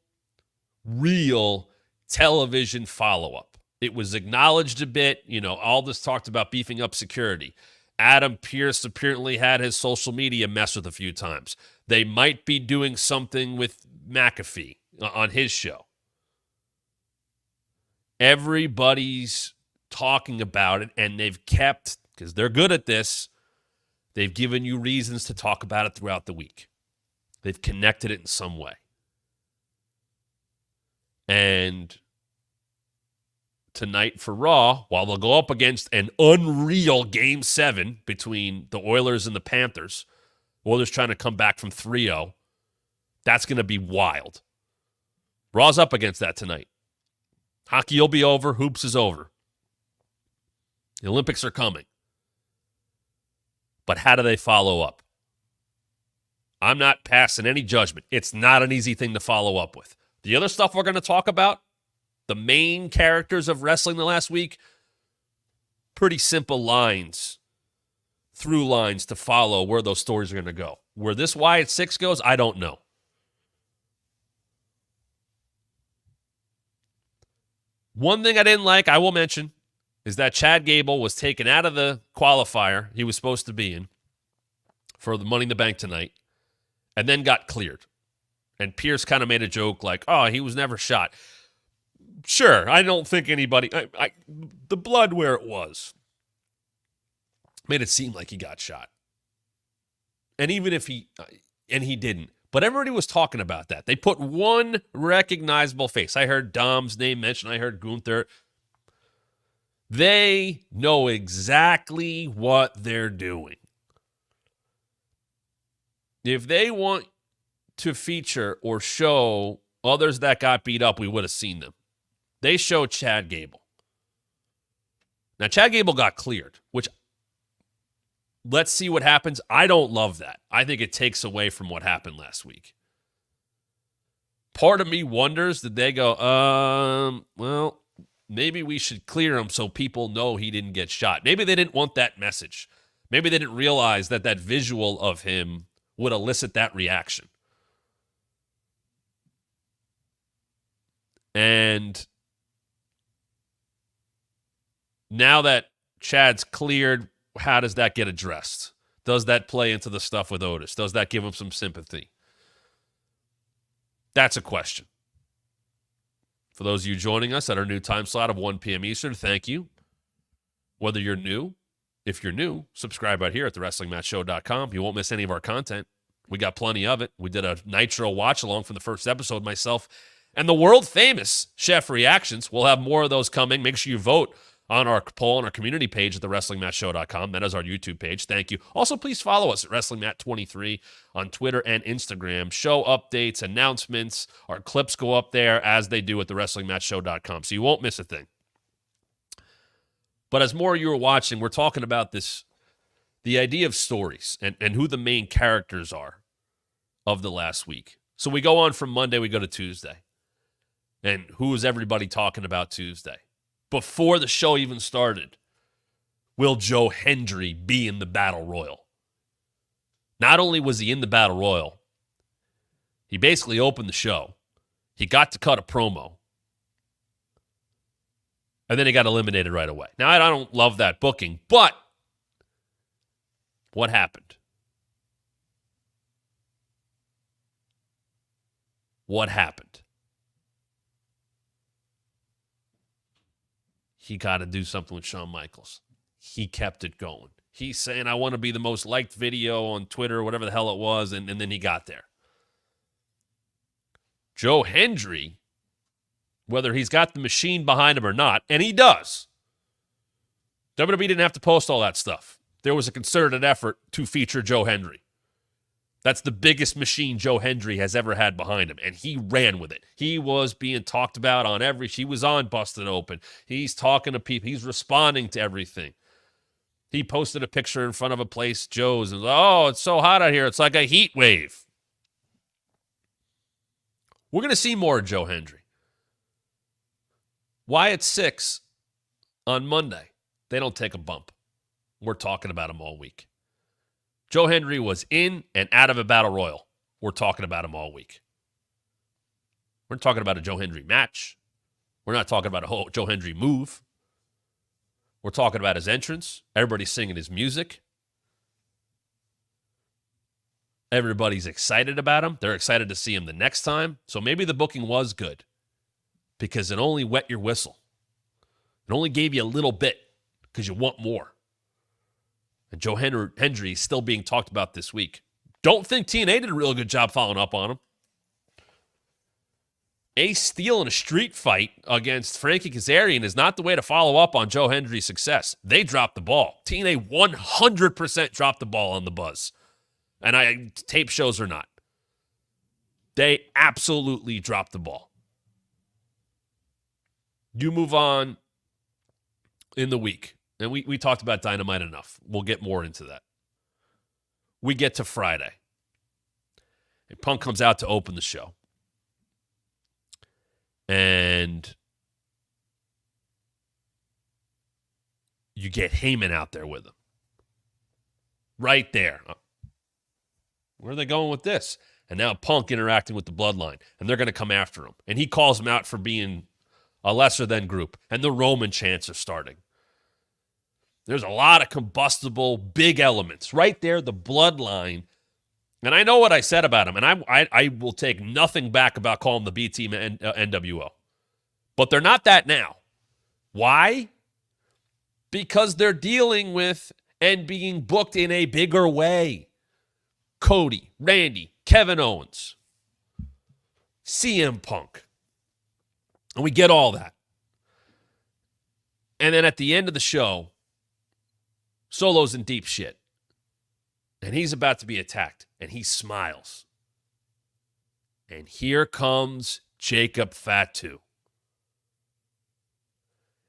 real television follow-up. It was acknowledged a bit. All this talked about beefing up security. Adam Pearce apparently had his social media messed with a few times. They might be doing something with McAfee on his show. Everybody's talking about it, and they've kept, because they're good at this, they've given you reasons to talk about it throughout the week. They've connected it in some way. And tonight for Raw, while they'll go up against an unreal Game 7 between the Oilers and the Panthers, Oilers trying to come back from 3-0, that's going to be wild. Raw's up against that tonight. Hockey will be over. Hoops is over. The Olympics are coming. But how do they follow up? I'm not passing any judgment. It's not an easy thing to follow up with. The other stuff we're going to talk about, the main characters of wrestling the last week, pretty simple lines, through lines to follow where those stories are going to go. Where this Wyatt Sicks goes, I don't know. One thing I didn't like, I will mention, is that Chad Gable was taken out of the qualifier he was supposed to be in for the Money in the Bank tonight, and then got cleared. And Pierce kind of made a joke like, oh, he was never shot. Sure, I don't think anybody... the blood where it was made it seem like he got shot. And even if he... and he didn't. But everybody was talking about that. They put one recognizable face. I heard Dom's name mentioned. I heard Gunther. They know exactly what they're doing. If they want to feature or show others that got beat up, we would have seen them. They showed Chad Gable. Now, Chad Gable got cleared, which, let's see what happens. I don't love that. I think it takes away from what happened last week. Part of me wonders, did they go, well, maybe we should clear him so people know he didn't get shot. Maybe they didn't want that message. Maybe they didn't realize that that visual of him would elicit that reaction. And now that Chad's cleared, how does that get addressed? Does that play into the stuff with Otis? Does that give him some sympathy? That's a question. For those of you joining us at our new time slot of 1 p.m. Eastern, thank you. Whether you're new, if you're new, subscribe right here at thewrestlingmatchshow.com. You won't miss any of our content. We got plenty of it. We did a Nitro watch-along from the first episode, myself and the world-famous Chef Reactions. We'll have more of those coming. Make sure you vote on our poll on our community page at thewrestlingmatchshow.com. That is our YouTube page. Thank you. Also, please follow us at WrestlingMat23 on Twitter and Instagram. Show updates, announcements, our clips go up there as they do at thewrestlingmatchshow.com, so you won't miss a thing. But as more of you are watching, we're talking about this, the idea of stories and who the main characters are of the last week. So we go on from Monday, we go to Tuesday. And who is everybody talking about Tuesday? Before the show even started, will Joe Hendry be in the Battle Royal? Not only was he in the Battle Royal, he basically opened the show. He got to cut a promo. And then he got eliminated right away. Now, I don't love that booking, but what happened? What happened? He got to do something with Shawn Michaels. He kept it going. He's saying, I want to be the most liked video on Twitter, or whatever the hell it was, and then he got there. Joe Hendry, whether he's got the machine behind him or not, and he does. WWE didn't have to post all that stuff. There was a concerted effort to feature Joe Hendry. That's the biggest machine Joe Hendry has ever had behind him, and he ran with it. He was being talked about on he was on Busted Open. He's talking to people. He's responding to everything. He posted a picture in front of a place, Joe's, and oh, it's so hot out here. It's like a heat wave. We're going to see more of Joe Hendry. Wyatt Sicks on Monday. They don't take a bump. We're talking about him all week. Joe Hendry was in and out of a battle royal. We're talking about him all week. We're talking about a Joe Hendry match. We're not talking about a whole Joe Hendry move. We're talking about his entrance. Everybody's singing his music. Everybody's excited about him. They're excited to see him the next time. So maybe the booking was good because it only wet your whistle. It only gave you a little bit because you want more. And Joe Hendry is still being talked about this week. Don't think TNA did a real good job following up on him. Ace Steel in a street fight against Frankie Kazarian is not the way to follow up on Joe Hendry's success. They dropped the ball. TNA 100% dropped the ball on the buzz. And tape shows or not. They absolutely dropped the ball. You move on in the week. And we talked about Dynamite enough. We'll get more into that. We get to Friday. And Punk comes out to open the show. And you get Heyman out there with him. Right there. Where are they going with this? And now Punk interacting with the Bloodline. And they're going to come after him. And he calls him out for being a lesser-than group. And the Roman chants are starting. There's a lot of combustible, big elements. Right there, the Bloodline. And I know what I said about him, and I will take nothing back about calling the B team NWO. But they're not that now. Why? Because they're dealing with and being booked in a bigger way. Cody, Randy, Kevin Owens, CM Punk. And we get all that. And then at the end of the show, Solo's in deep shit. And he's about to be attacked. And he smiles. And here comes Jacob Fatu.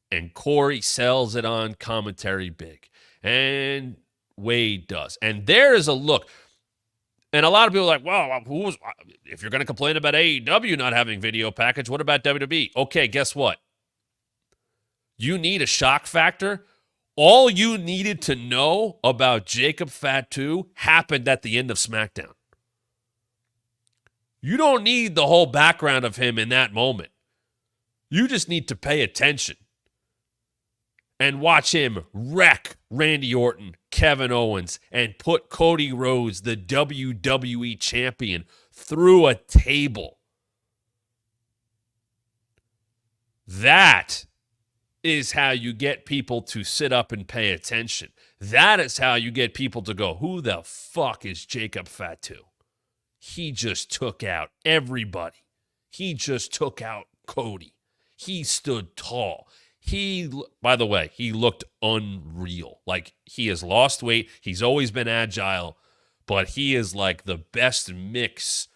And Corey sells it on commentary big. And Wade does. And there is a look. And a lot of people are like, well, if you're going to complain about AEW not having video package, what about WWE? Okay, guess what? You need a shock factor. All you needed to know about Jacob Fatu happened at the end of SmackDown. You don't need the whole background of him in that moment. You just need to pay attention and watch him wreck Randy Orton, Kevin Owens, and put Cody Rhodes, the WWE champion, through a table. That is how you get people to sit up and pay attention. That is how you get people to go, who the fuck is Jacob Fatu? He just took out everybody. He just took out Cody. He stood tall. By the way, he looked unreal. Like, he has lost weight. He's always been agile, but he is like the best mix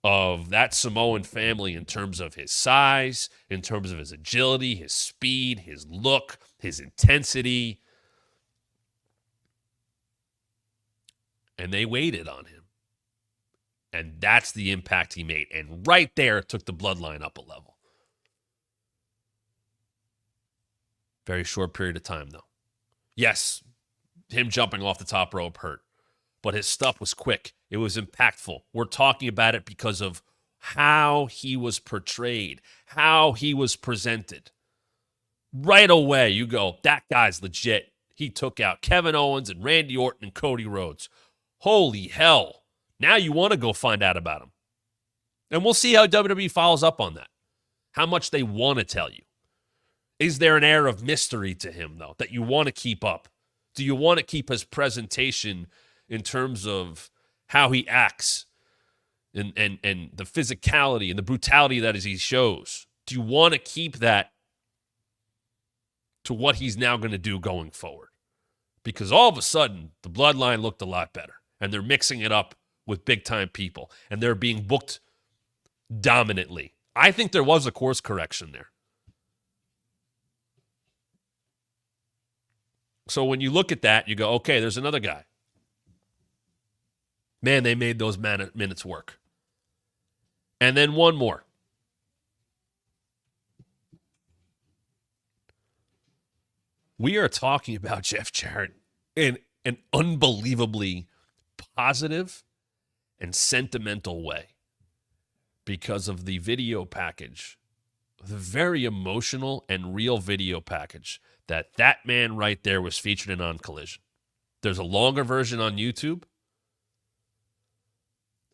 of that Samoan family in terms of his size, in terms of his agility, his speed, his look, his intensity. And they waited on him. And that's the impact he made. And right there, it took the bloodline up a level. Very short period of time, though. Yes, him jumping off the top rope hurt. But his stuff was quick. It was impactful. We're talking about it because of how he was portrayed, how he was presented. Right away, you go, that guy's legit. He took out Kevin Owens and Randy Orton and Cody Rhodes. Holy hell. Now you want to go find out about him. And we'll see how WWE follows up on that. How much they want to tell you. Is there an air of mystery to him, though, that you want to keep up? Do you want to keep his presentation in terms of how he acts and the physicality and the brutality that he shows? Do you want to keep that to what he's now going to do going forward? Because all of a sudden, the bloodline looked a lot better, and they're mixing it up with big-time people, and they're being booked dominantly. I think there was a course correction there. So when you look at that, you go, okay, there's another guy. Man, they made those minutes work. And then one more. We are talking about Jeff Jarrett in an unbelievably positive and sentimental way because of the video package, the very emotional and real video package that man right there was featured in on Collision. There's a longer version on YouTube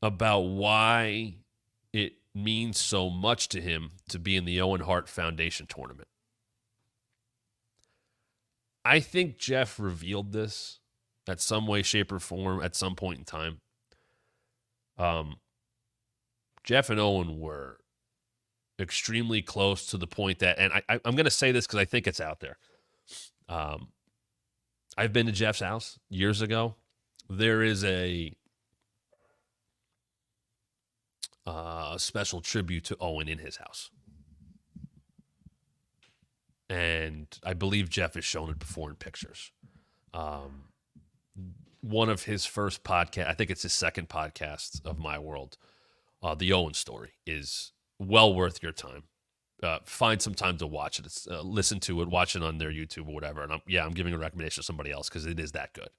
about why it means so much to him to be in the Owen Hart Foundation tournament. I think Jeff revealed this at some way, shape, or form at some point in time. Jeff and Owen were extremely close to the point that, and I'm going to say this because I think it's out there. I've been to Jeff's house years ago. There is a special tribute to Owen in his house. And I believe Jeff has shown it before in pictures. One of his first podcast, I think it's his second podcast of My World, The Owen Story, is well worth your time. Find some time to watch it. Listen to it, watch it on their YouTube or whatever. And I'm giving a recommendation to somebody else because it is that good.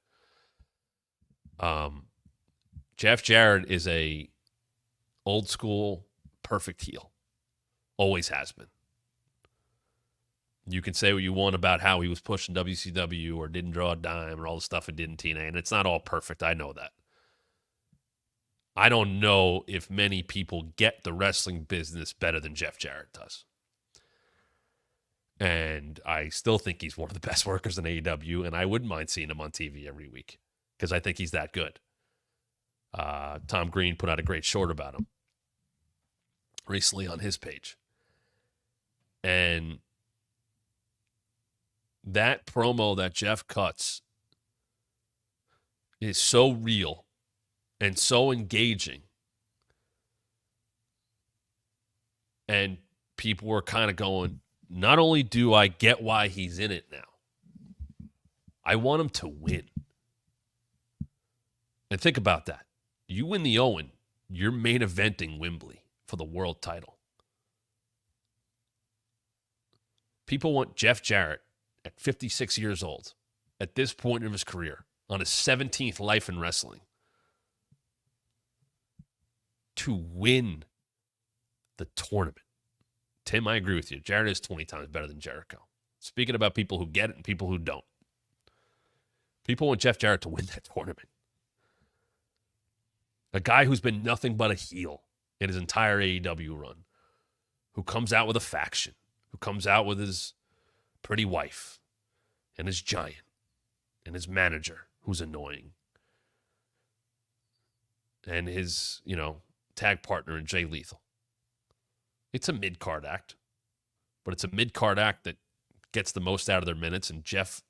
Jeff Jarrett is a old school, perfect heel. Always has been. You can say what you want about how he was pushing WCW or didn't draw a dime or all the stuff it did in TNA, and it's not all perfect. I know that. I don't know if many people get the wrestling business better than Jeff Jarrett does. And I still think he's one of the best workers in AEW, and I wouldn't mind seeing him on TV every week because I think he's that good. Tom Green put out a great short about him recently on his page. And that promo that Jeff cuts is so real and so engaging. And people were kind of going, not only do I get why he's in it now, I want him to win. And think about that. You win the Owen, you're main eventing Wembley for the world title. People want Jeff Jarrett at 56 years old, at this point of his career, on his 17th life in wrestling, to win the tournament. Tim, I agree with you. Jarrett is 20 times better than Jericho. Speaking about people who get it and people who don't. People want Jeff Jarrett to win that tournament. A guy who's been nothing but a heel in his entire AEW run, who comes out with a faction, who comes out with his pretty wife and his giant and his manager who's annoying and his, tag partner in Jay Lethal. It's a mid-card act, but it's a mid-card act that gets the most out of their minutes, and Jeff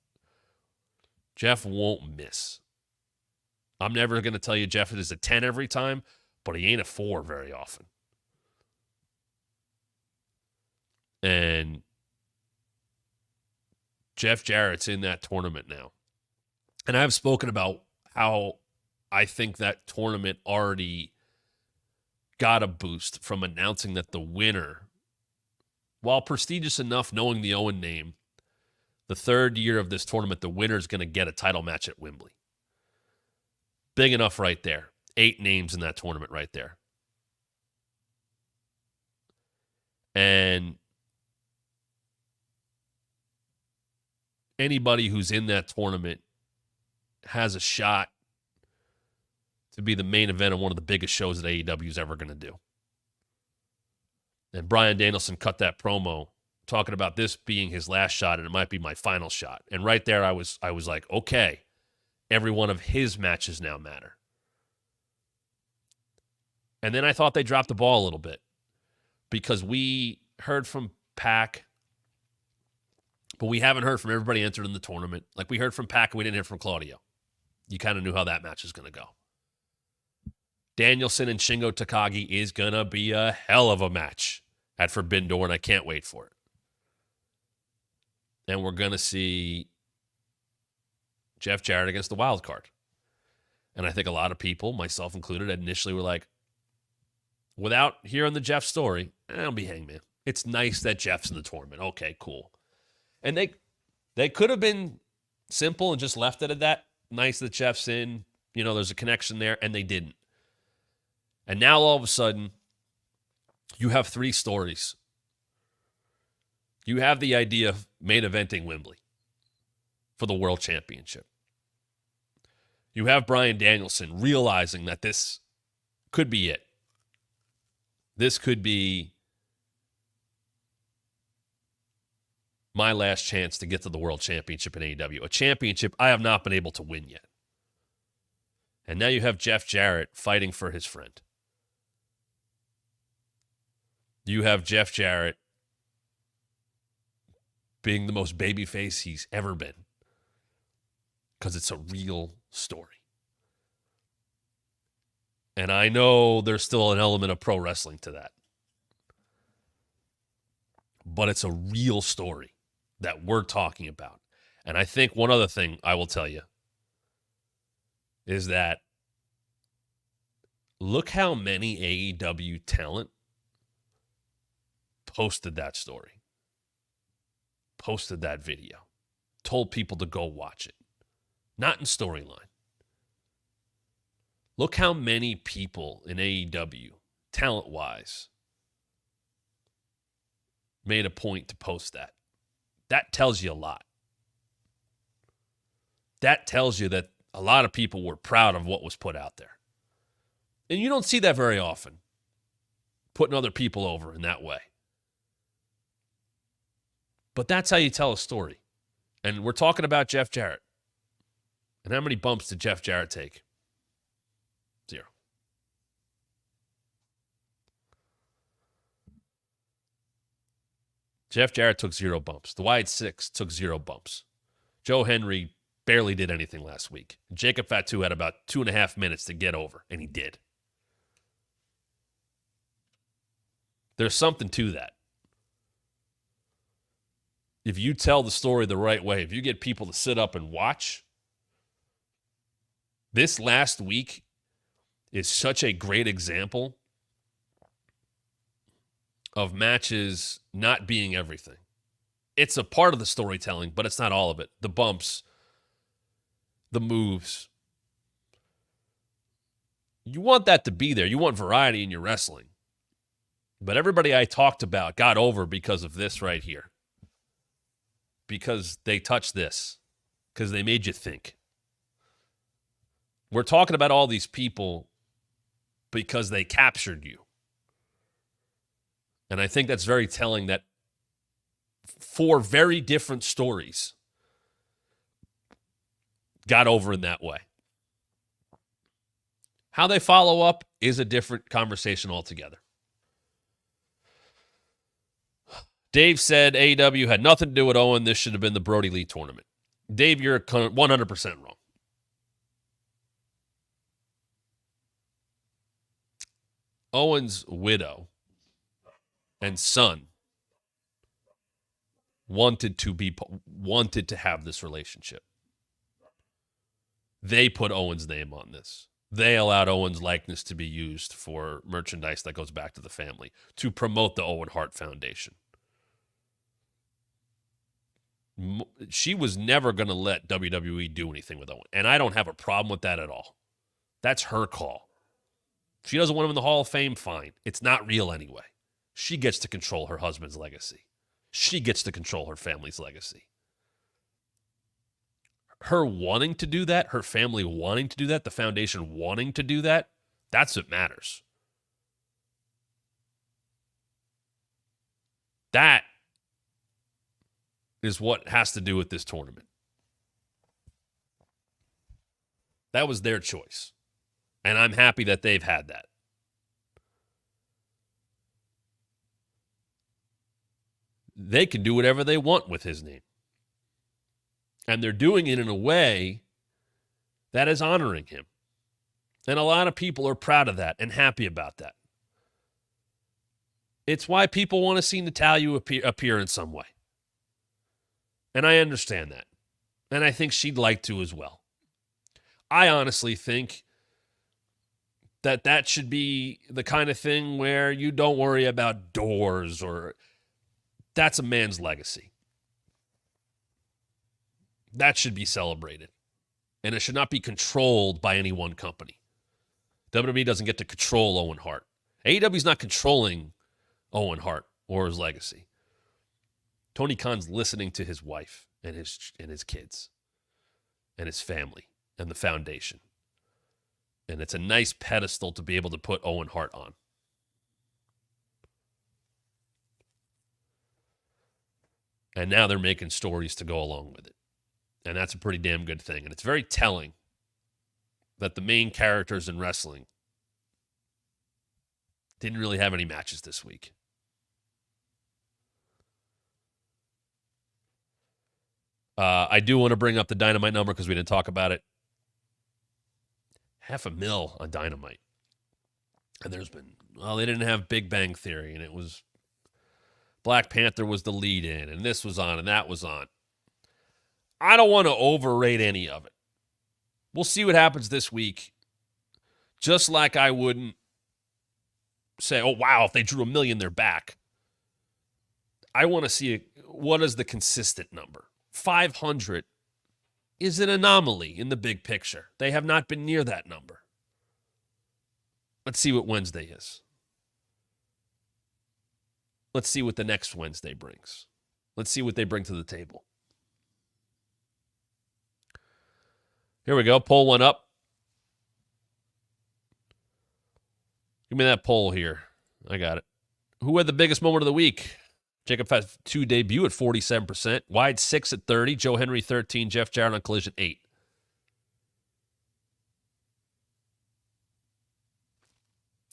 won't miss. I'm never going to tell you Jeff is a 10 every time, but he ain't a 4 very often. And Jeff Jarrett's in that tournament now. And I've spoken about how I think that tournament already got a boost from announcing that the winner, while prestigious enough knowing the Owen name, the third year of this tournament, the winner is going to get a title match at Wembley. Big enough right there. 8 names in that tournament right there. And anybody who's in that tournament has a shot to be the main event of one of the biggest shows that AEW is ever going to do. And Bryan Danielson cut that promo talking about this being his last shot and it might be my final shot. And right there I was like, okay, every one of his matches now matter. And then I thought they dropped the ball a little bit because we heard from Pac, but we haven't heard from everybody entered in the tournament. Like we heard from Pac and we didn't hear from Claudio. You kind of knew how that match is going to go. Danielson and Shingo Takagi is going to be a hell of a match at Forbidden Door, and I can't wait for it. And we're going to see Jeff Jarrett against the wild card. And I think a lot of people, myself included, initially were like, without hearing the Jeff story, I'll be Hangman. It's nice that Jeff's in the tournament. Okay, cool. And they could have been simple and just left it at that. Nice that Jeff's in. There's a connection there, and they didn't. And now all of a sudden, you have 3 stories. You have the idea of main eventing Wembley for the World Championship. You have Bryan Danielson realizing that this could be it. This could be my last chance to get to the World Championship in AEW, a championship I have not been able to win yet. And now you have Jeff Jarrett fighting for his friend. You have Jeff Jarrett being the most babyface he's ever been because it's a real story. And I know there's still an element of pro wrestling to that. But it's a real story that we're talking about. And I think one other thing I will tell you is that look how many AEW talent posted that story, posted that video, told people to go watch it. Not in storyline. Look how many people in AEW, talent-wise, made a point to post that. That tells you a lot. That tells you that a lot of people were proud of what was put out there. And you don't see that very often, putting other people over in that way. But that's how you tell a story. And we're talking about Jeff Jarrett. And how many bumps did Jeff Jarrett take? 0. Jeff Jarrett took 0 bumps. The Wyatt Sicks took 0 bumps. Joe Hendry barely did anything last week. Jacob Fatu had about 2.5 minutes to get over, and he did. There's something to that. If you tell the story the right way, if you get people to sit up and watch, this last week is such a great example of matches not being everything. It's a part of the storytelling, but it's not all of it. The bumps, the moves. You want that to be there. You want variety in your wrestling. But everybody I talked about got over because of this right here. Because they touched this. Because they made you think. We're talking about all these people because they captured you. And I think that's very telling that 4 very different stories got over in that way. How they follow up is a different conversation altogether. Dave said AEW had nothing to do with Owen. This should have been the Brody Lee tournament. Dave, you're 100% wrong. Owen's widow and son wanted to have this relationship. They put Owen's name on this. They allowed Owen's likeness to be used for merchandise that goes back to the family to promote the Owen Hart Foundation. She was never going to let WWE do anything with Owen, and I don't have a problem with that at all. That's her call. If she doesn't want him in the Hall of Fame, fine. It's not real anyway. She gets to control her husband's legacy. She gets to control her family's legacy. Her wanting to do that, her family wanting to do that, the foundation wanting to do that, that's what matters. That is what has to do with this tournament. That was their choice. And I'm happy that they've had that. They can do whatever they want with his name. And they're doing it in a way that is honoring him. And a lot of people are proud of that and happy about that. It's why people want to see Natalya appear in some way. And I understand that. And I think she'd like to as well. I honestly think that should be the kind of thing where you don't worry about doors or... That's a man's legacy. That should be celebrated. And it should not be controlled by any one company. WWE doesn't get to control Owen Hart. AEW's not controlling Owen Hart or his legacy. Tony Khan's listening to his wife and his kids and his family and the foundation. And it's a nice pedestal to be able to put Owen Hart on. And now they're making stories to go along with it. And that's a pretty damn good thing. And it's very telling that the main characters in wrestling didn't really have any matches this week. I do want to bring up the Dynamite number because we didn't talk about it. $500,000 on Dynamite. And there's been, they didn't have Big Bang Theory, and it was Black Panther was the lead in, and this was on, and that was on. I don't want to overrate any of it. We'll see what happens this week. Just like I wouldn't say, oh, wow, if they drew 1 million, they're back. I want to see what is the consistent number. 500 is an anomaly in the big picture. They have not been near that number. Let's see what Wednesday is. Let's see what the next Wednesday brings. Let's see what they bring to the table. Here we go. Poll went up. Give me that poll here. I got it. Who had the biggest moment of the week? Jacob Fatu debut at 47%. Wyatt Sicks at 30%. Joe Hendry 13%. Jeff Jarrett on Collision 8%.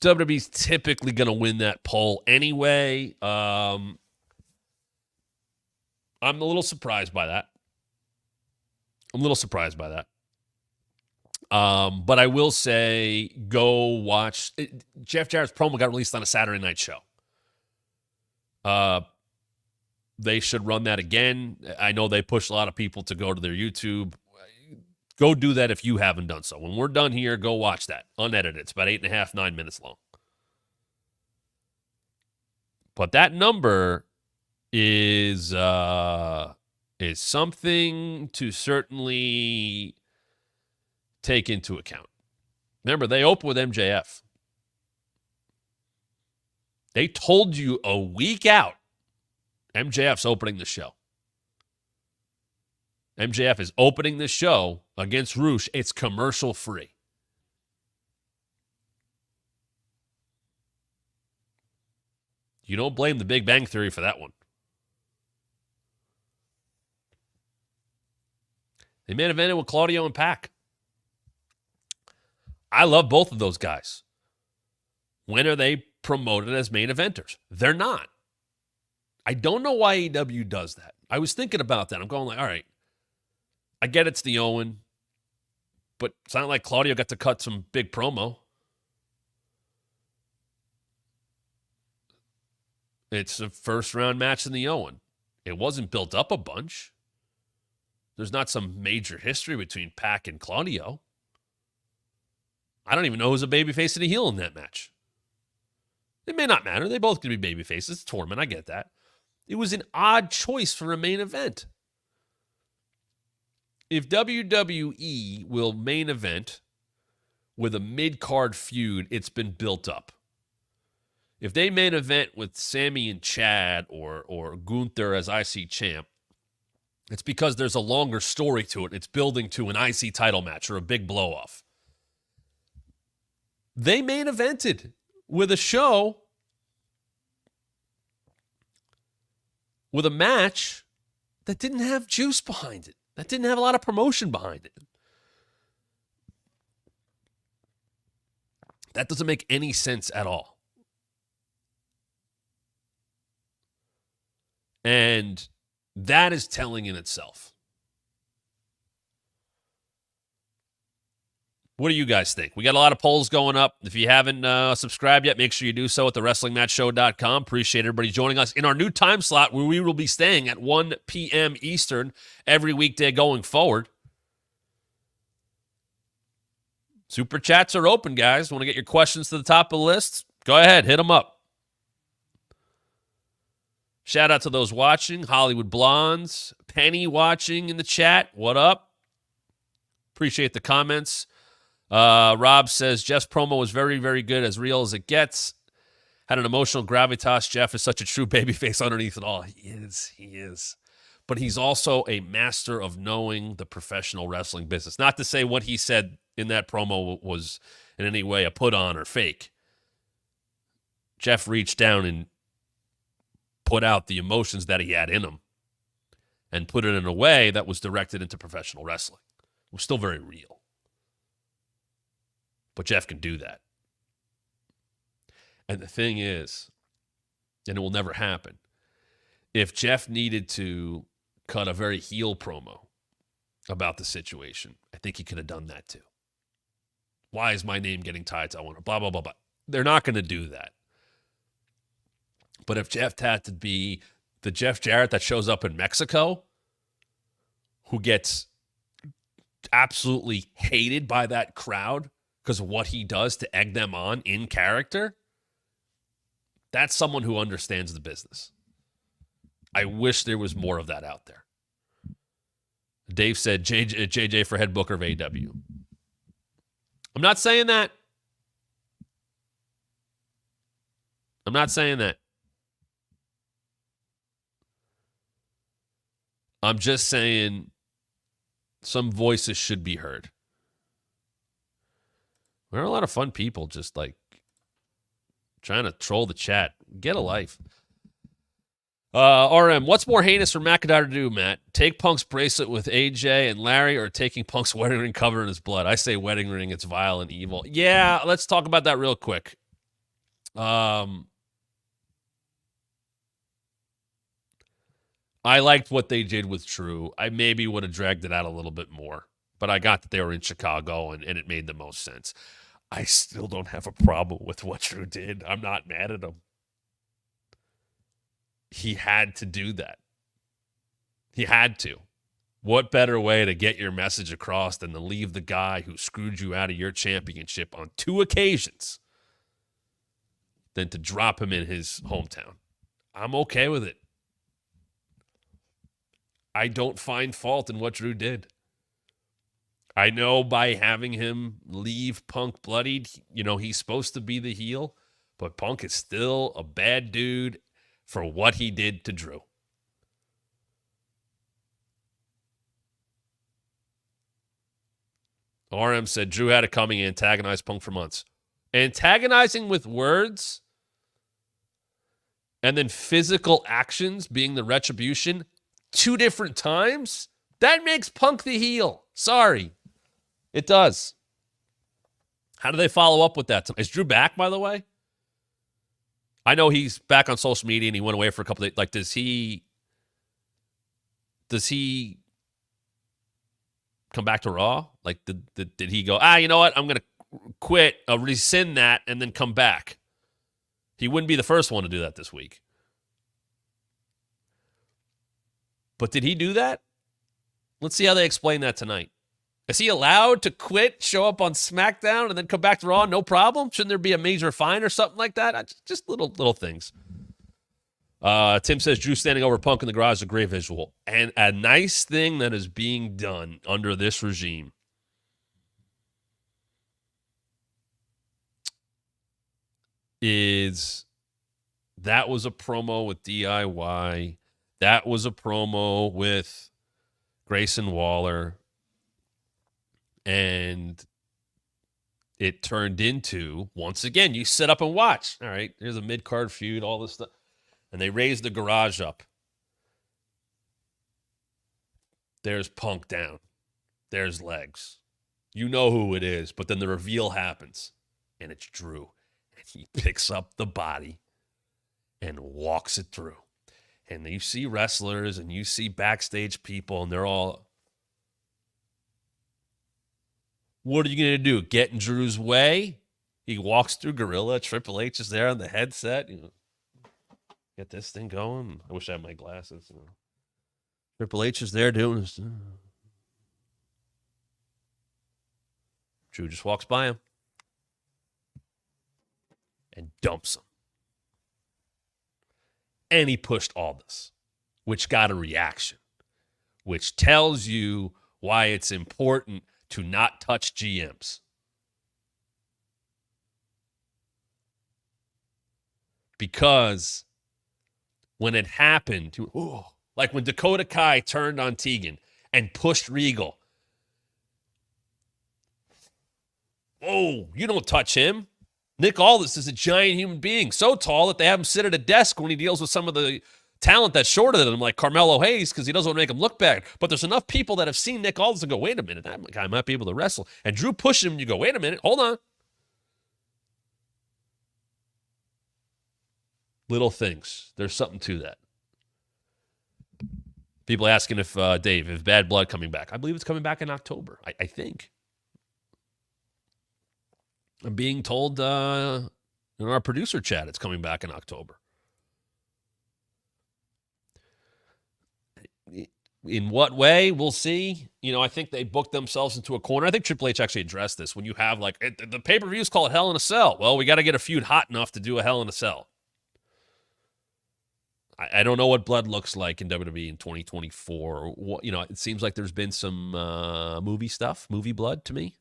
WWE's typically going to win that poll anyway. I'm a little surprised by that. But I will say, go watch. Jeff Jarrett's promo got released on a Saturday night show. They should run that again. I know they push a lot of people to go to their YouTube. Go do that if you haven't done so. When we're done here, go watch that. Unedited. It's about 8.5, 9 minutes long. But that number is something to certainly take into account. Remember, they opened with MJF. They told you a week out, MJF's opening the show. MJF is opening the show against Roosh. It's commercial free. You don't blame the Big Bang Theory for that one. They main evented with Claudio and Pac. I love both of those guys. When are they promoted as main eventers? They're not. I don't know why AEW does that. I was thinking about that. I'm going like, all right, I get it's the Owen, but it's not like Claudio got to cut some big promo. It's a first-round match in the Owen. It wasn't built up a bunch. There's not some major history between Pac and Claudio. I don't even know who's a babyface and a heel in that match. It may not matter. They both could be babyfaces. It's a tournament. I get that. It was an odd choice for a main event. If WWE will main event with a mid-card feud, it's been built up. If they main event with Sammy and Chad or Gunther as IC champ, it's because there's a longer story to it. It's building to an IC title match or a big blow-off. They main evented with a show, with a match that didn't have juice behind it, that didn't have a lot of promotion behind it. That doesn't make any sense at all. And that is telling in itself. What do you guys think? We got a lot of polls going up. If you haven't subscribed yet, make sure you do so at thewrestlingmatchshow.com. Appreciate everybody joining us in our new time slot where we will be staying at 1 p.m. Eastern every weekday going forward. Super chats are open, guys. Want to get your questions to the top of the list? Go ahead, hit them up. Shout out to those watching. Hollywood Blondes. Penny watching in the chat. What up? Appreciate the comments. Rob says, Jeff's promo was very, very good, as real as it gets. Had an emotional gravitas. Jeff is such a true babyface underneath it all. He is. But he's also a master of knowing the professional wrestling business. Not to say what he said in that promo was in any way a put on or fake. Jeff reached down and put out the emotions that he had in him and put it in a way that was directed into professional wrestling. It was still very real. But Jeff can do that. And the thing is, and it will never happen, if Jeff needed to cut a very heel promo about the situation, I think he could have done that too. Why is my name getting tied to I want to blah, blah, blah, blah. They're not going to do that. But if Jeff had to be the Jeff Jarrett that shows up in Mexico, who gets absolutely hated by that crowd because of what he does to egg them on in character, that's someone who understands the business. I wish there was more of that out there. Dave said JJ for head booker of AEW. I'm not saying that. I'm not saying that. I'm just saying some voices should be heard. There are a lot of fun people just like trying to troll the chat. Get a life. RM, what's more heinous for McIntyre to do, Matt? Take Punk's bracelet with AJ and Larry, or taking Punk's wedding ring covered in his blood? I say wedding ring. It's vile and evil. Yeah, let's talk about that real quick. I liked what they did with Drew. I maybe would have dragged it out a little bit more, but I got that they were in Chicago, and it made the most sense. I still don't have a problem with what Drew did. I'm not mad at him. He had to do that. He had to. What better way to get your message across than to leave the guy who screwed you out of your championship on 2 occasions than to drop him in his hometown? I'm okay with it. I don't find fault in what Drew did. I know by having him leave Punk bloodied, he's supposed to be the heel, but Punk is still a bad dude for what he did to Drew. RM said Drew had it coming and antagonized Punk for months. Antagonizing with words and then physical actions being the retribution 2 different times, that makes Punk the heel. Sorry. It does. How do they follow up with that? Is Drew back, by the way? I know he's back on social media and he went away for a couple of days. Like, does he come back to Raw? Like, did he go, you know what? I'm going to quit, rescind that, and then come back. He wouldn't be the first one to do that this week. But did he do that? Let's see how they explain that tonight. Is he allowed to quit, show up on SmackDown, and then come back to Raw? No problem? Shouldn't there be a major fine or something like that? Just little things. Tim says, Drew standing over Punk in the garage is a great visual. And a nice thing that is being done under this regime is that was a promo with DIY. That was a promo with Grayson Waller. And it turned into, once again, you sit up and watch. All right, here's a mid-card feud, all this stuff. And they raise the garage up. There's Punk down. There's legs. You know who it is, but then the reveal happens. And it's Drew. And he picks up the body and walks it through. And you see wrestlers and you see backstage people, and they're all, what are you going to do? Get in Drew's way? He walks through Gorilla. Triple H is there on the headset. Get this thing going. I wish I had my glasses. Triple H is there doing this. Drew just walks by him and dumps him. And he pushed Aldous, which got a reaction, which tells you why it's important to not touch GMs. Because when it happened, like when Dakota Kai turned on Tegan and pushed Regal, you don't touch him. Nick Aldis is a giant human being, so tall that they have him sit at a desk when he deals with some of the talent that's shorter than him, like Carmelo Hayes, because he doesn't want to make him look bad. But there's enough people that have seen Nick Aldis and go, wait a minute, that guy might be able to wrestle. And Drew pushed him, and you go, wait a minute, hold on. Little things. There's something to that. People asking if, Dave, if Bad Blood coming back. I believe it's coming back in October, I think. I'm being told in our producer chat it's coming back in October. In what way? We'll see. I think they booked themselves into a corner. I think Triple H actually addressed this. When you have, the pay-per-views call it Hell in a Cell. Well, we got to get a feud hot enough to do a Hell in a Cell. I don't know what Blood looks like in WWE in 2024. It seems like there's been some movie Blood to me.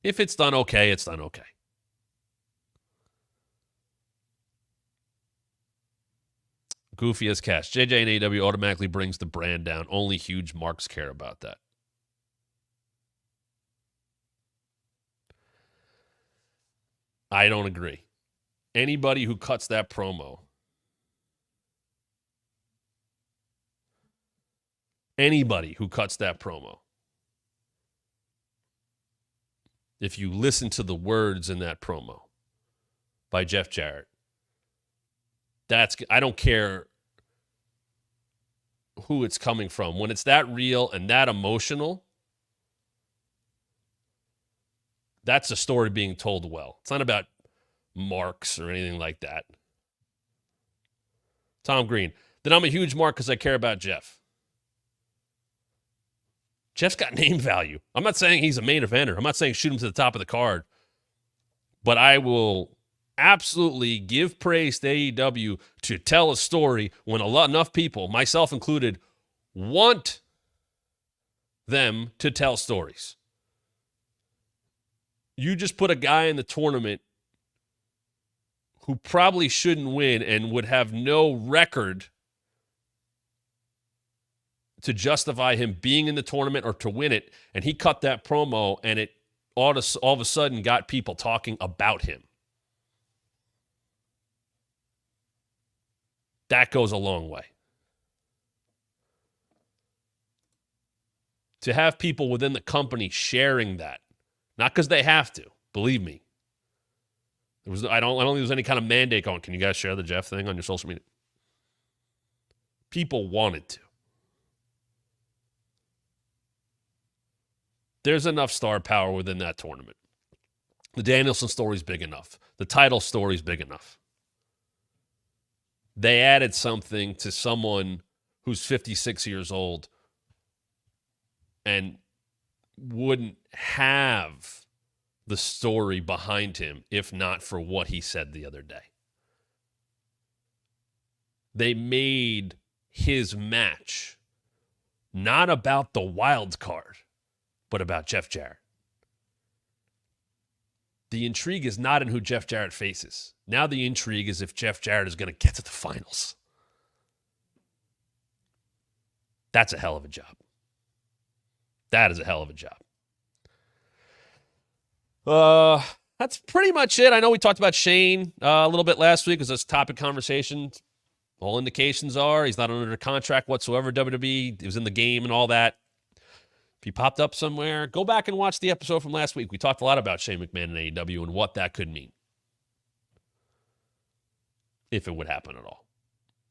If it's done okay, it's done okay. Goofy as cash. JJ and AEW automatically brings the brand down. Only huge marks care about that. I don't agree. Anybody who cuts that promo, if you listen to the words in that promo by Jeff Jarrett, I don't care who it's coming from. When it's that real and that emotional, that's a story being told well. It's not about marks or anything like that. Tom Green. Then I'm a huge mark because I care about Jeff. Jeff's got name value. I'm not saying he's a main eventer. I'm not saying shoot him to the top of the card. But I will absolutely give praise to AEW to tell a story when enough people, myself included, want them to tell stories. You just put a guy in the tournament who probably shouldn't win and would have no record to justify him being in the tournament or to win it, and he cut that promo, and it all of a sudden got people talking about him. That goes a long way. To have people within the company sharing that, not because they have to, believe me. I don't think there was any kind of mandate going, can you guys share the Jeff thing on your social media? People wanted to. There's enough star power within that tournament. The Danielson story's big enough. The title story's big enough. They added something to someone who's 56 years old and wouldn't have the story behind him if not for what he said the other day. They made his match not about the wild card, but about Jeff Jarrett. The intrigue is not in who Jeff Jarrett faces. Now the intrigue is if Jeff Jarrett is going to get to the finals. That's a hell of a job. That is a hell of a job. That's pretty much it. I know we talked about Shane a little bit last week as a topic conversation. All indications are he's not under contract whatsoever. WWE, he was in the game and all that. If he popped up somewhere, go back and watch the episode from last week. We talked a lot about Shane McMahon and AEW and what that could mean. If it would happen at all.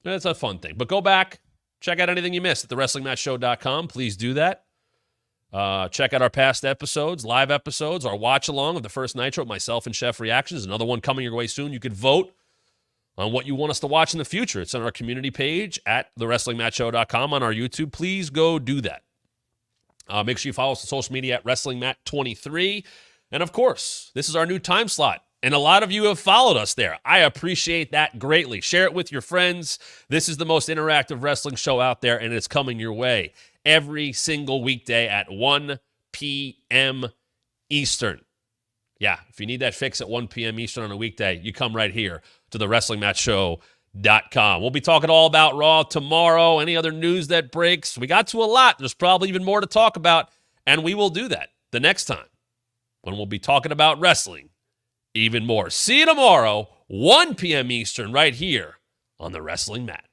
It's a fun thing. But go back, check out anything you missed at thewrestlingmatchshow.com. Please do that. Check out our past episodes, live episodes, our watch-along of the first Nitro, myself and Chef Reactions. Another one coming your way soon. You could vote on what you want us to watch in the future. It's on our community page at thewrestlingmatchshow.com on our YouTube. Please go do that. Make sure you follow us on social media at WrestlingMat23. And, of course, this is our new time slot. And a lot of you have followed us there. I appreciate that greatly. Share it with your friends. This is the most interactive wrestling show out there, and it's coming your way every single weekday at 1 p.m. Eastern. Yeah, if you need that fix at 1 p.m. Eastern on a weekday, you come right here to the WrestlingMatchShow.com. We'll be talking all about Raw tomorrow, any other news that breaks. We got to a lot. There's probably even more to talk about, and we will do that the next time when we'll be talking about wrestling even more. See you tomorrow, 1 p.m. Eastern, right here on the Wrestling Mat.